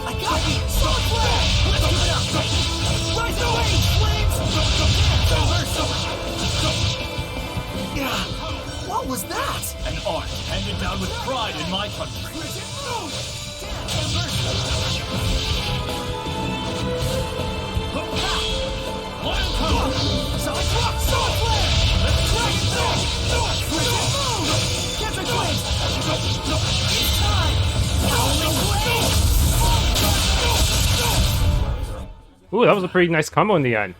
I got you! Sword Flare! Let's keep it up! Rise away, flames!
What was that?
An art handed down with pride in my country. Wild power! Sonic Rock! Sword Flare! Let's Dragon Bang! Captain Flames! It's time! Howling Flame!
Ooh, that was a pretty nice combo in the end.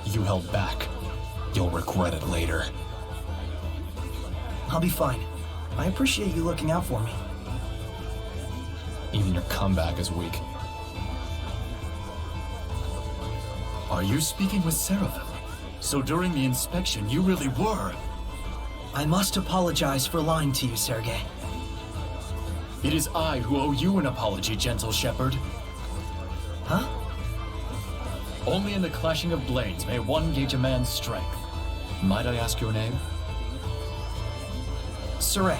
You held back. You'll regret it later.
I'll be fine. I appreciate you looking out for me.
Even your comeback is weak.
Are you speaking with Seraphim? So during the inspection, you really were.
I must apologize for lying to you, Sergei.
It is I who owe you an apology, gentle shepherd.
Huh?
Only in the clashing of blades may one gauge a man's strength. Might I ask your name?
Sorey.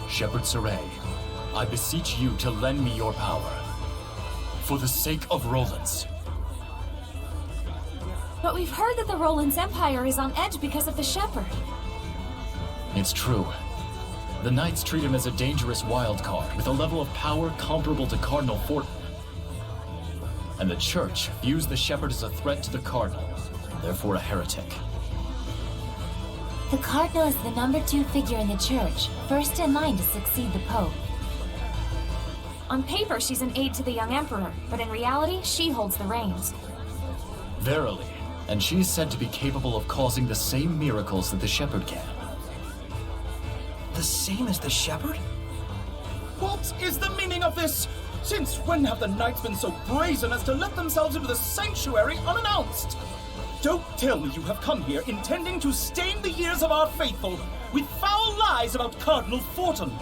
Shepherd Sergei, I beseech you to lend me your power. For the sake of Roland's.
But we've heard that the Roland's Empire is on edge because of the Shepherd.
It's true. The Knights treat him as a dangerous wild card with a level of power comparable to Cardinal Fortin. And the Church views the Shepherd as a threat to the Cardinal, and therefore a heretic.
The Cardinal is the number 2 figure in the Church, first in line to succeed the Pope.
On paper, she's an aide to the young Emperor, but in reality, she holds the reins.
Verily, and she is said to be capable of causing the same miracles that the Shepherd can.
The same as the Shepherd?
What is the meaning of this? Since when have the Knights been so brazen as to let themselves into the sanctuary unannounced? Don't tell me you have come here intending to stain the years of our faithful with foul lies about Cardinal Fortin.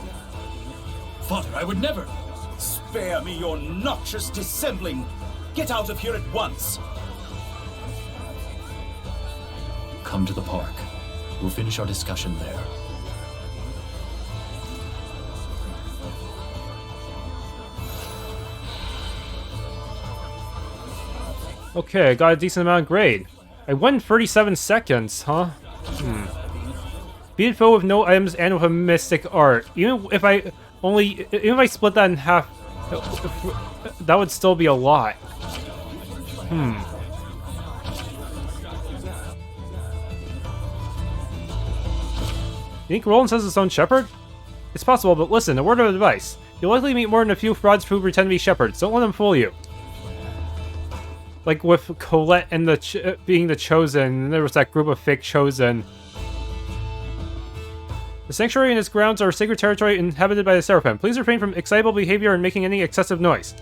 Father, I would never...
Spare me your noxious dissembling. Get out of here at once.
Come to the park. We'll finish our discussion there.
Okay, I got a decent amount of grade. I won 37 seconds, huh? Beat a foe with no items and with a mystic art. Even if I split that in half, that would still be a lot. You think Rollins has his own shepherd? It's possible, but listen, a word of advice. You'll likely meet more than a few frauds who pretend to be shepherds. Don't let them fool you. Like with Colette and being the Chosen, and there was that group of fake Chosen. The sanctuary and its grounds are sacred territory inhabited by the Seraphim. Please refrain from excitable behavior and making any excessive noise.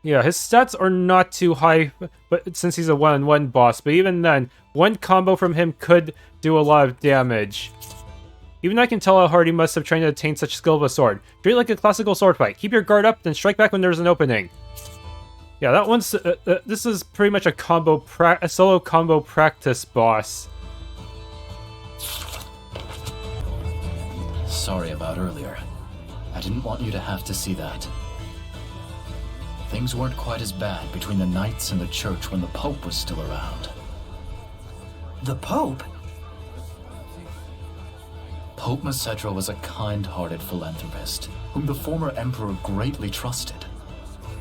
Yeah, his stats are not too high, but since he's a one-on-one boss, but even then, one combo from him could do a lot of damage. Even I can tell how hard he must have trained to attain such skill of a sword. Treat it like a classical sword fight. Keep your guard up, then strike back when there's an opening. Yeah, that one's... this is pretty much a solo combo practice boss.
Sorry about earlier. I didn't want you to have to see that. Things weren't quite as bad between the Knights and the Church when the Pope was still around.
The Pope?
Pope Macetra was a kind-hearted philanthropist, whom the former Emperor greatly trusted.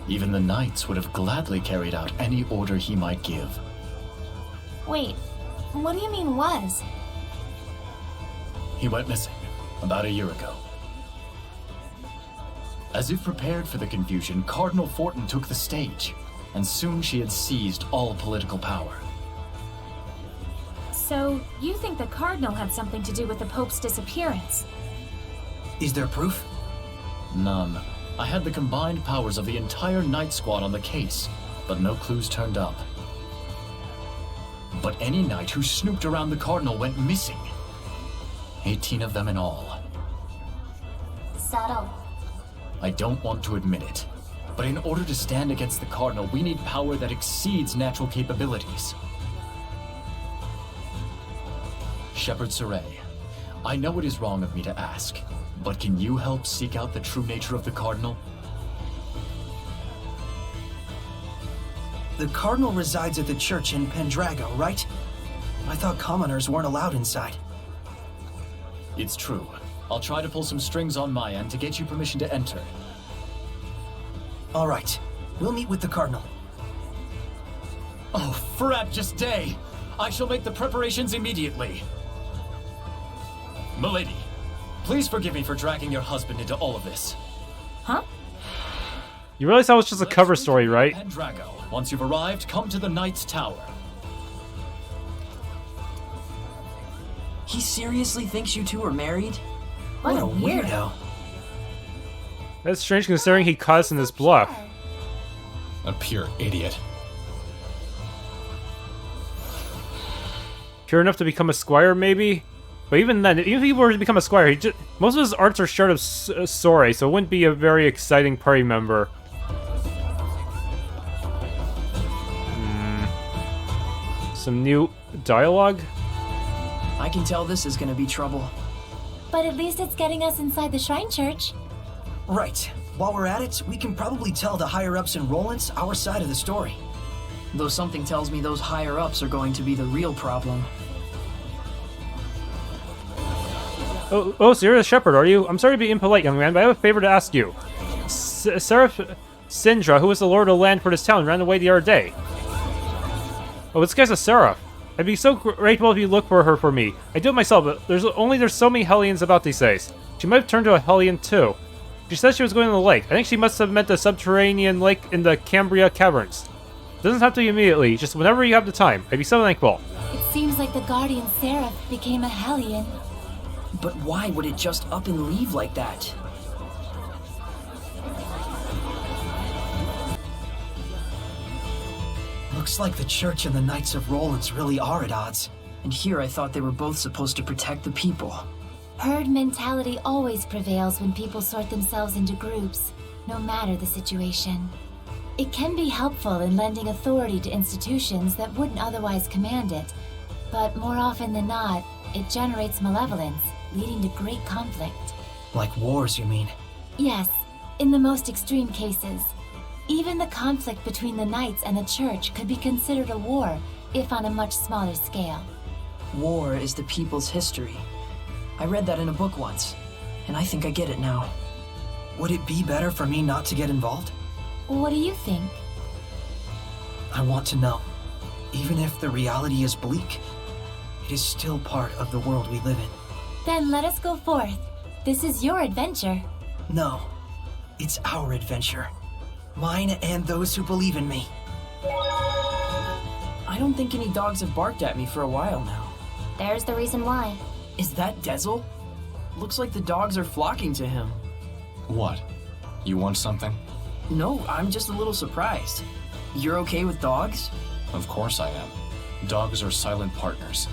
Even the Knights would have gladly carried out any order he might give.
Wait, what do you mean was?
He went missing about a year ago. As if prepared for the confusion, Cardinal Fortin took the stage, and soon she had seized all political power.
So, you think the Cardinal had something to do with the Pope's disappearance?
Is there proof?
None. I had the combined powers of the entire Knight Squad on the case, but no clues turned up. But any knight who snooped around the Cardinal went missing. 18 of them in all.
Subtle.
I don't want to admit it, but in order to stand against the Cardinal, we need power that exceeds natural capabilities. Shepherd Sorey, I know it is wrong of me to ask, but can you help seek out the true nature of the Cardinal?
The Cardinal resides at the church in Pendrago, right? I thought commoners weren't allowed inside.
It's true. I'll try to pull some strings on my end to get you permission to enter.
All right. We'll meet with the Cardinal.
Oh, frabjous day! I shall make the preparations immediately. Milady, please forgive me for dragging your husband into all of this.
Huh?
You realize that was just a cover story, right?
Pendrago. Once you've arrived, come to the Knight's Tower.
He seriously thinks you two are married?
What a weirdo.
That's strange considering he caught us in this bluff.
A pure idiot.
Pure enough to become a squire, maybe? But even then, even if he were to become a squire, most of his arts are short of Sorey, so it wouldn't be a very exciting party member. Some new dialogue?
I can tell this is gonna be trouble.
But at least it's getting us inside the Shrine Church.
Right. While we're at it, we can probably tell the higher-ups in Rollins our side of the story.
Though something tells me those higher-ups are going to be the real problem.
Oh, so you're the shepherd, are you? I'm sorry to be impolite, young man, but I have a favor to ask you. Seraphim Sindra, who was the lord of the land for this town, ran away the other day. Oh, this guy's a Seraph. I'd be so grateful if you look for her for me. I do it myself, but there's so many Hellions about these days. She might have turned to a Hellion too. She said she was going to the lake. I think she must have meant the subterranean lake in the Cambria Caverns. Doesn't have to be immediately, just whenever you have the time. I'd be so thankful.
It seems like the Guardian Seraph became a Hellion.
But why would it just up and leave like that?
Looks like the Church and the Knights of Rollins really are at odds.
And here I thought they were both supposed to protect the people.
Herd mentality always prevails when people sort themselves into groups, no matter the situation. It can be helpful in lending authority to institutions that wouldn't otherwise command it, but more often than not, it generates malevolence, leading to great conflict.
Like wars, you mean?
Yes, in the most extreme cases. Even the conflict between the Knights and the Church could be considered a war, if on a much smaller scale.
War is the people's history. I read that in a book once, and I think I get it now.
Would it be better for me not to get involved?
What do you think?
I want to know. Even if the reality is bleak, it is still part of the world we live in.
Then let us go forth. This is your adventure.
No, it's our adventure. Mine and those who believe in me.
I don't think any dogs have barked at me for a while now.
There's the reason why.
Is that Dezel? Looks like the dogs are flocking to him.
What? You want something?
No, I'm just a little surprised. You're okay with dogs?
Of course I am. Dogs are silent partners.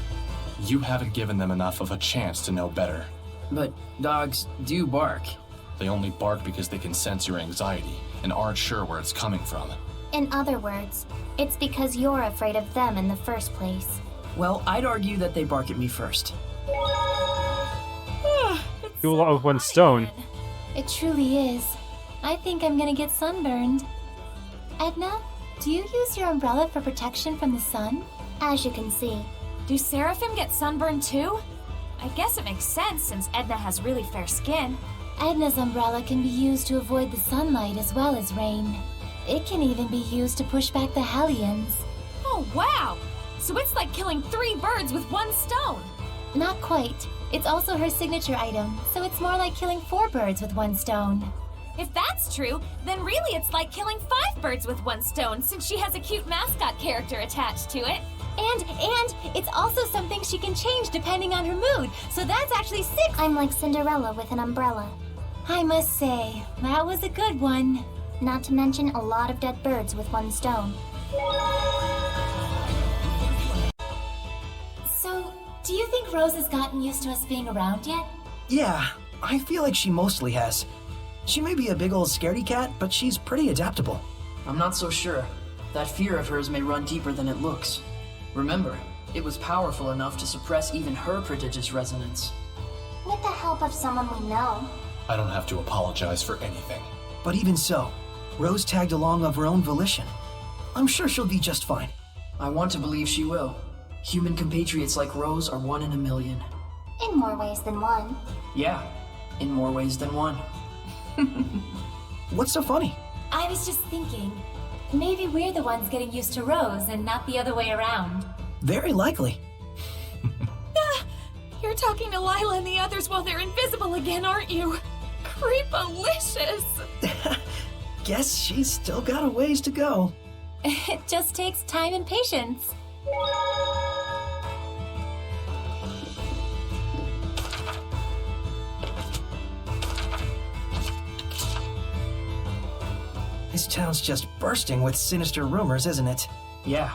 You haven't given them enough of a chance to know better.
But dogs do bark.
They only bark because they can sense your anxiety and aren't sure where it's coming from.
In other words, it's because you're afraid of them in the first place.
Well, I'd argue that they bark at me first.
Do a lot with one stone.
It truly is. I think I'm gonna get sunburned. Edna, do you use your umbrella for protection from the sun?
As you can see.
Do Seraphim get sunburned too? I guess it makes sense since Edna has really fair skin.
Edna's umbrella can be used to avoid the sunlight as well as rain. It can even be used to push back the Hellions.
Oh, wow! So it's like killing 3 birds with 1 stone.
Not quite. It's also her signature item, so it's more like killing 4 birds with 1 stone.
If that's true, then really it's like killing 5 birds with 1 stone since she has a cute mascot character attached to it.
And it's also something she can change depending on her mood, so that's actually 6.
I'm like Cinderella with an umbrella.
I must say, that was a good one.
Not to mention a lot of dead birds with 1 stone.
So, do you think Rose has gotten used to us being around yet?
Yeah, I feel like she mostly has. She may be a big old scaredy cat, but she's pretty adaptable.
I'm not so sure. That fear of hers may run deeper than it looks. Remember, it was powerful enough to suppress even her prodigious resonance.
With the help of someone we know.
I don't have to apologize for anything.
But even so, Rose tagged along of her own volition. I'm sure she'll be just fine.
I want to believe she will. Human compatriots like Rose are 1 in a million.
In more ways than one.
Yeah, in more ways than one.
What's so funny?
I was just thinking, maybe we're the ones getting used to Rose and not the other way around.
Very likely.
You're talking to Lila and the others while they're invisible again, aren't you? Creepalicious!
Guess she's still got a ways to go.
It just takes time and patience.
This town's just bursting with sinister rumors, isn't it?
Yeah,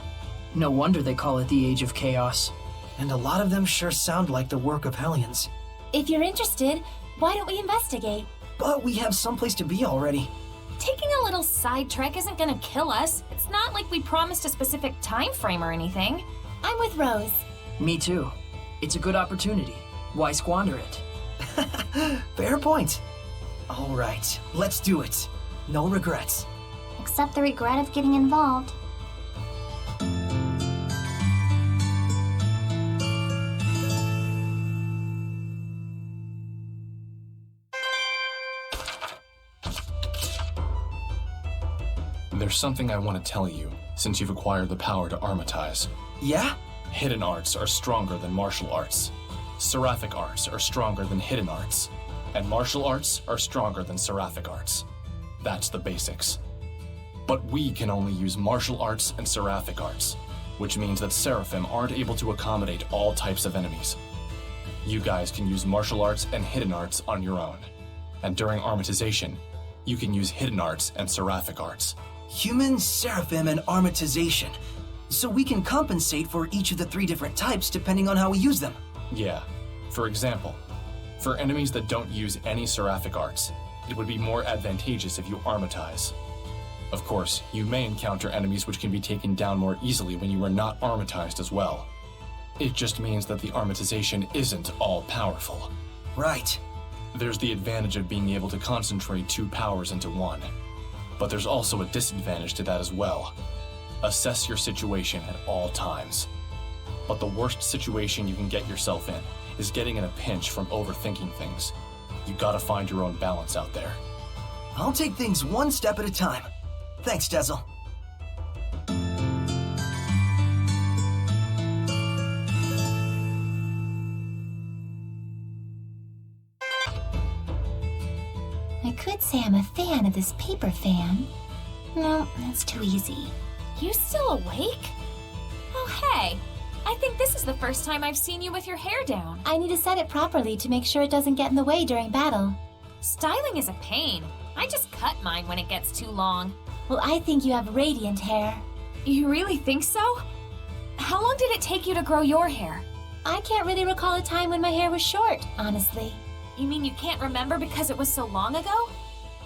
no wonder they call it the Age of Chaos.
And a lot of them sure sound like the work of Hellions.
If you're interested, why don't we investigate?
But we have someplace to be already.
Taking a little side trek isn't gonna kill us. It's not like we promised a specific time frame or anything.
I'm with Rose.
Me too. It's a good opportunity. Why squander it?
Fair point. All right, let's do it. No regrets.
Except the regret of getting involved.
There's something I want to tell you, since you've acquired the power to armatize.
Yeah?
Hidden arts are stronger than martial arts. Seraphic arts are stronger than hidden arts. And martial arts are stronger than seraphic arts. That's the basics. But we can only use martial arts and seraphic arts, which means that Seraphim aren't able to accommodate all types of enemies. You guys can use martial arts and hidden arts on your own. And during armatization, you can use hidden arts and seraphic arts.
Human, Seraphim, and armatization. So we can compensate for each of the 3 different types depending on how we use them.
Yeah. For example, for enemies that don't use any seraphic arts, it would be more advantageous if you armatize. Of course, you may encounter enemies which can be taken down more easily when you are not armatized as well. It just means that the armatization isn't all powerful.
Right.
There's the advantage of being able to concentrate two powers into one. But there's also a disadvantage to that as well. Assess your situation at all times. But the worst situation you can get yourself in is getting in a pinch from overthinking things. You gotta find your own balance out there.
I'll take things one step at a time. Thanks, Dezel.
I could say I'm a fan of this paper fan. No, that's too easy.
You still awake? Oh, hey. I think this is the first time I've seen you with your hair down.
I need to set it properly to make sure it doesn't get in the way during battle.
Styling is a pain. I just cut mine when it gets too long.
Well, I think you have radiant hair.
You really think so? How long did it take you to grow your hair?
I can't really recall a time when my hair was short, honestly.
You mean you can't remember because it was so long ago?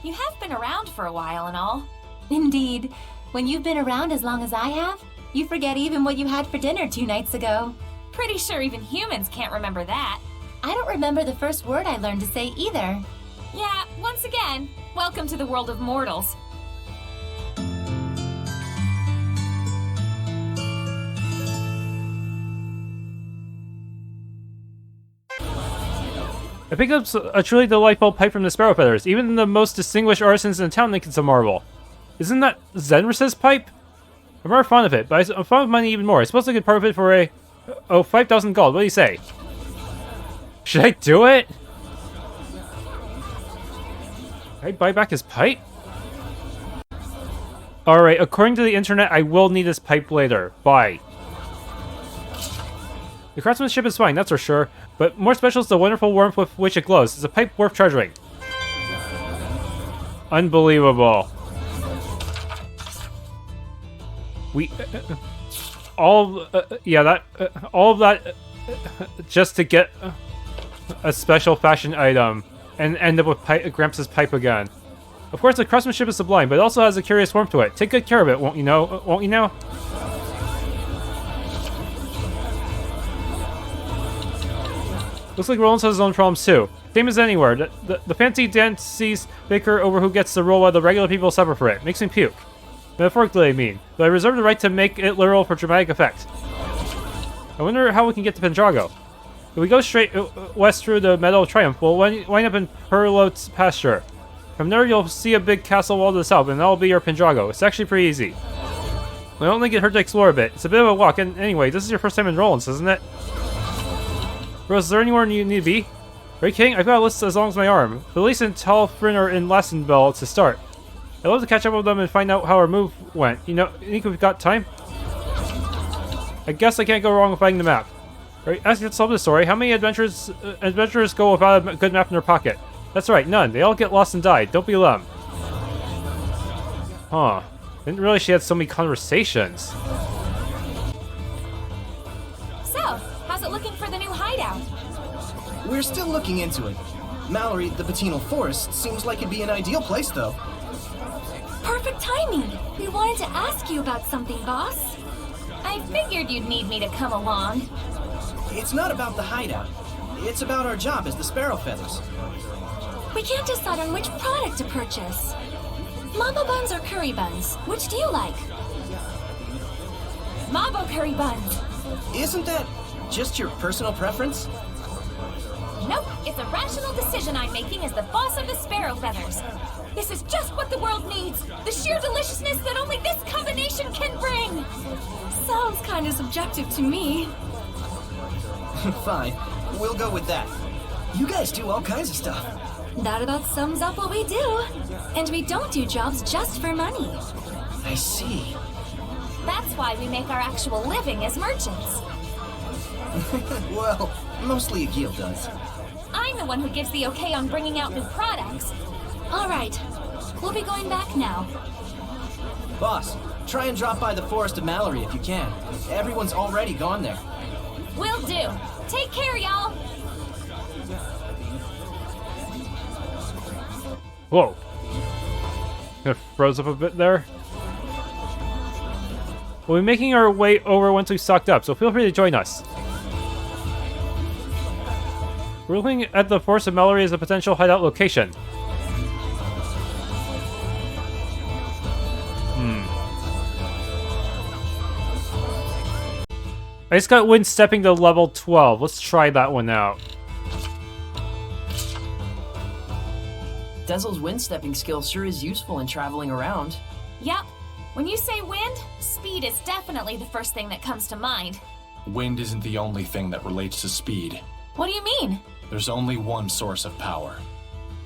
You have been around for a while and all.
Indeed. When you've been around as long as I have, you forget even what you had for dinner 2 nights ago.
Pretty sure even humans can't remember that.
I don't remember the first word I learned to say either.
Yeah, once again, welcome to the world of mortals.
I picked up a truly delightful pipe from the Sparrow Feathers. Even the most distinguished artisans in town think it's a marvel. Isn't that Zenris's pipe? I'm rather fond of it, but I'm fond of money even more. I suppose I could part of it for a... 5,000 gold. What do you say? Should I do it? Can I buy back his pipe? Alright, according to the internet, I will need this pipe later. Bye. The craftsmanship is fine, that's for sure, but more special is the wonderful warmth with which it glows. It's a pipe worth treasuring. Unbelievable. We... all of that just to get a special fashion item and end up with Gramps' pipe again. Of course, the craftsmanship is sublime, but it also has a curious warmth to it. Take good care of it, won't you know? Won't you know? Looks like Roland has his own problems too. Same as anywhere. The fancy dances bicker over who gets the role while the regular people suffer for it. Makes me puke. Metaphorically, I mean. But I reserve the right to make it literal for dramatic effect. I wonder how we can get to Pendrago. If we go straight west through the Meadow of Triumph, we'll wind up in Perlot's pasture. From there, you'll see a big castle wall to the south, and that'll be your Pendrago. It's actually pretty easy. I don't think it hurt to explore a bit. It's a bit of a walk, and anyway, this is your first time in Rollins, isn't it? Rose, is there anywhere you need to be? Right, King? I've got a list as long as my arm. Felice and Talfrin are in Lastonbell to start. I'd love to catch up with them and find out how our move went. You know, think we've got time? I guess I can't go wrong with finding the map. Right, ask yourself this story. How many adventurers go without a good map in their pocket? That's right, none. They all get lost and die. Don't be alarmed. Huh. Didn't realize she had so many conversations.
So, how's it looking for the new hideout?
We're still looking into it. Mallory, the Patinal Forest, seems like it'd be an ideal place, though.
Perfect timing! We wanted to ask you about something, boss. I figured you'd need me to come along.
It's not about the hideout. It's about our job as the Sparrow Feathers.
We can't decide on which product to purchase. Mambo buns or curry buns? Which do you like? Mambo curry buns.
Isn't that just your personal preference?
Nope, it's a rational decision I'm making as the boss of the Sparrow Feathers. This is just what the world needs. The sheer deliciousness that only this combination can bring. Sounds kind of subjective to me.
Fine, we'll go with that. You guys do all kinds of stuff.
That about sums up what we do. And we don't do jobs just for money.
I see.
That's why we make our actual living as merchants.
Well, mostly Agil does.
I'm the one who gives the okay on bringing out new products. All right, we'll be going back now.
Boss, try and drop by the Forest of Mallory if you can. Everyone's already gone there.
Will do. Take care, y'all.
Whoa. Kind of froze up a bit there. We'll be making our way over once we've stocked up, so feel free to join us. Ruling at the Forest of Mallory is a potential hideout location. I just got wind stepping to level 12. Let's try that one out.
Dezel's wind stepping skill sure is useful in traveling around.
Yep. When you say wind, speed is definitely the first thing that comes to mind.
Wind isn't the only thing that relates to speed.
What do you mean?
There's only one source of power.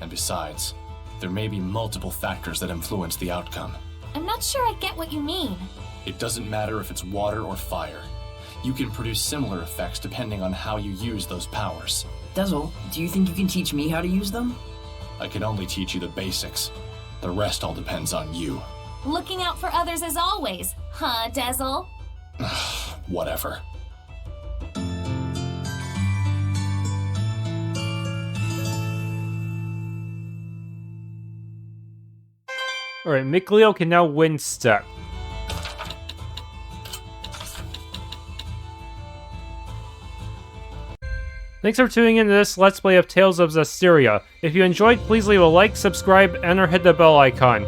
And besides, there may be multiple factors that influence the outcome.
I'm not sure I get what you mean.
It doesn't matter if it's water or fire. You can produce similar effects depending on how you use those powers.
Dezel, do you think you can teach me how to use them?
I can only teach you the basics. The rest all depends on you.
Looking out for others as always, huh, Dezel?
Whatever.
Alright, Mikleo can now wind step. Thanks for tuning in to this Let's Play of Tales of Zestiria. If you enjoyed, please leave a like, subscribe, and or hit the bell icon.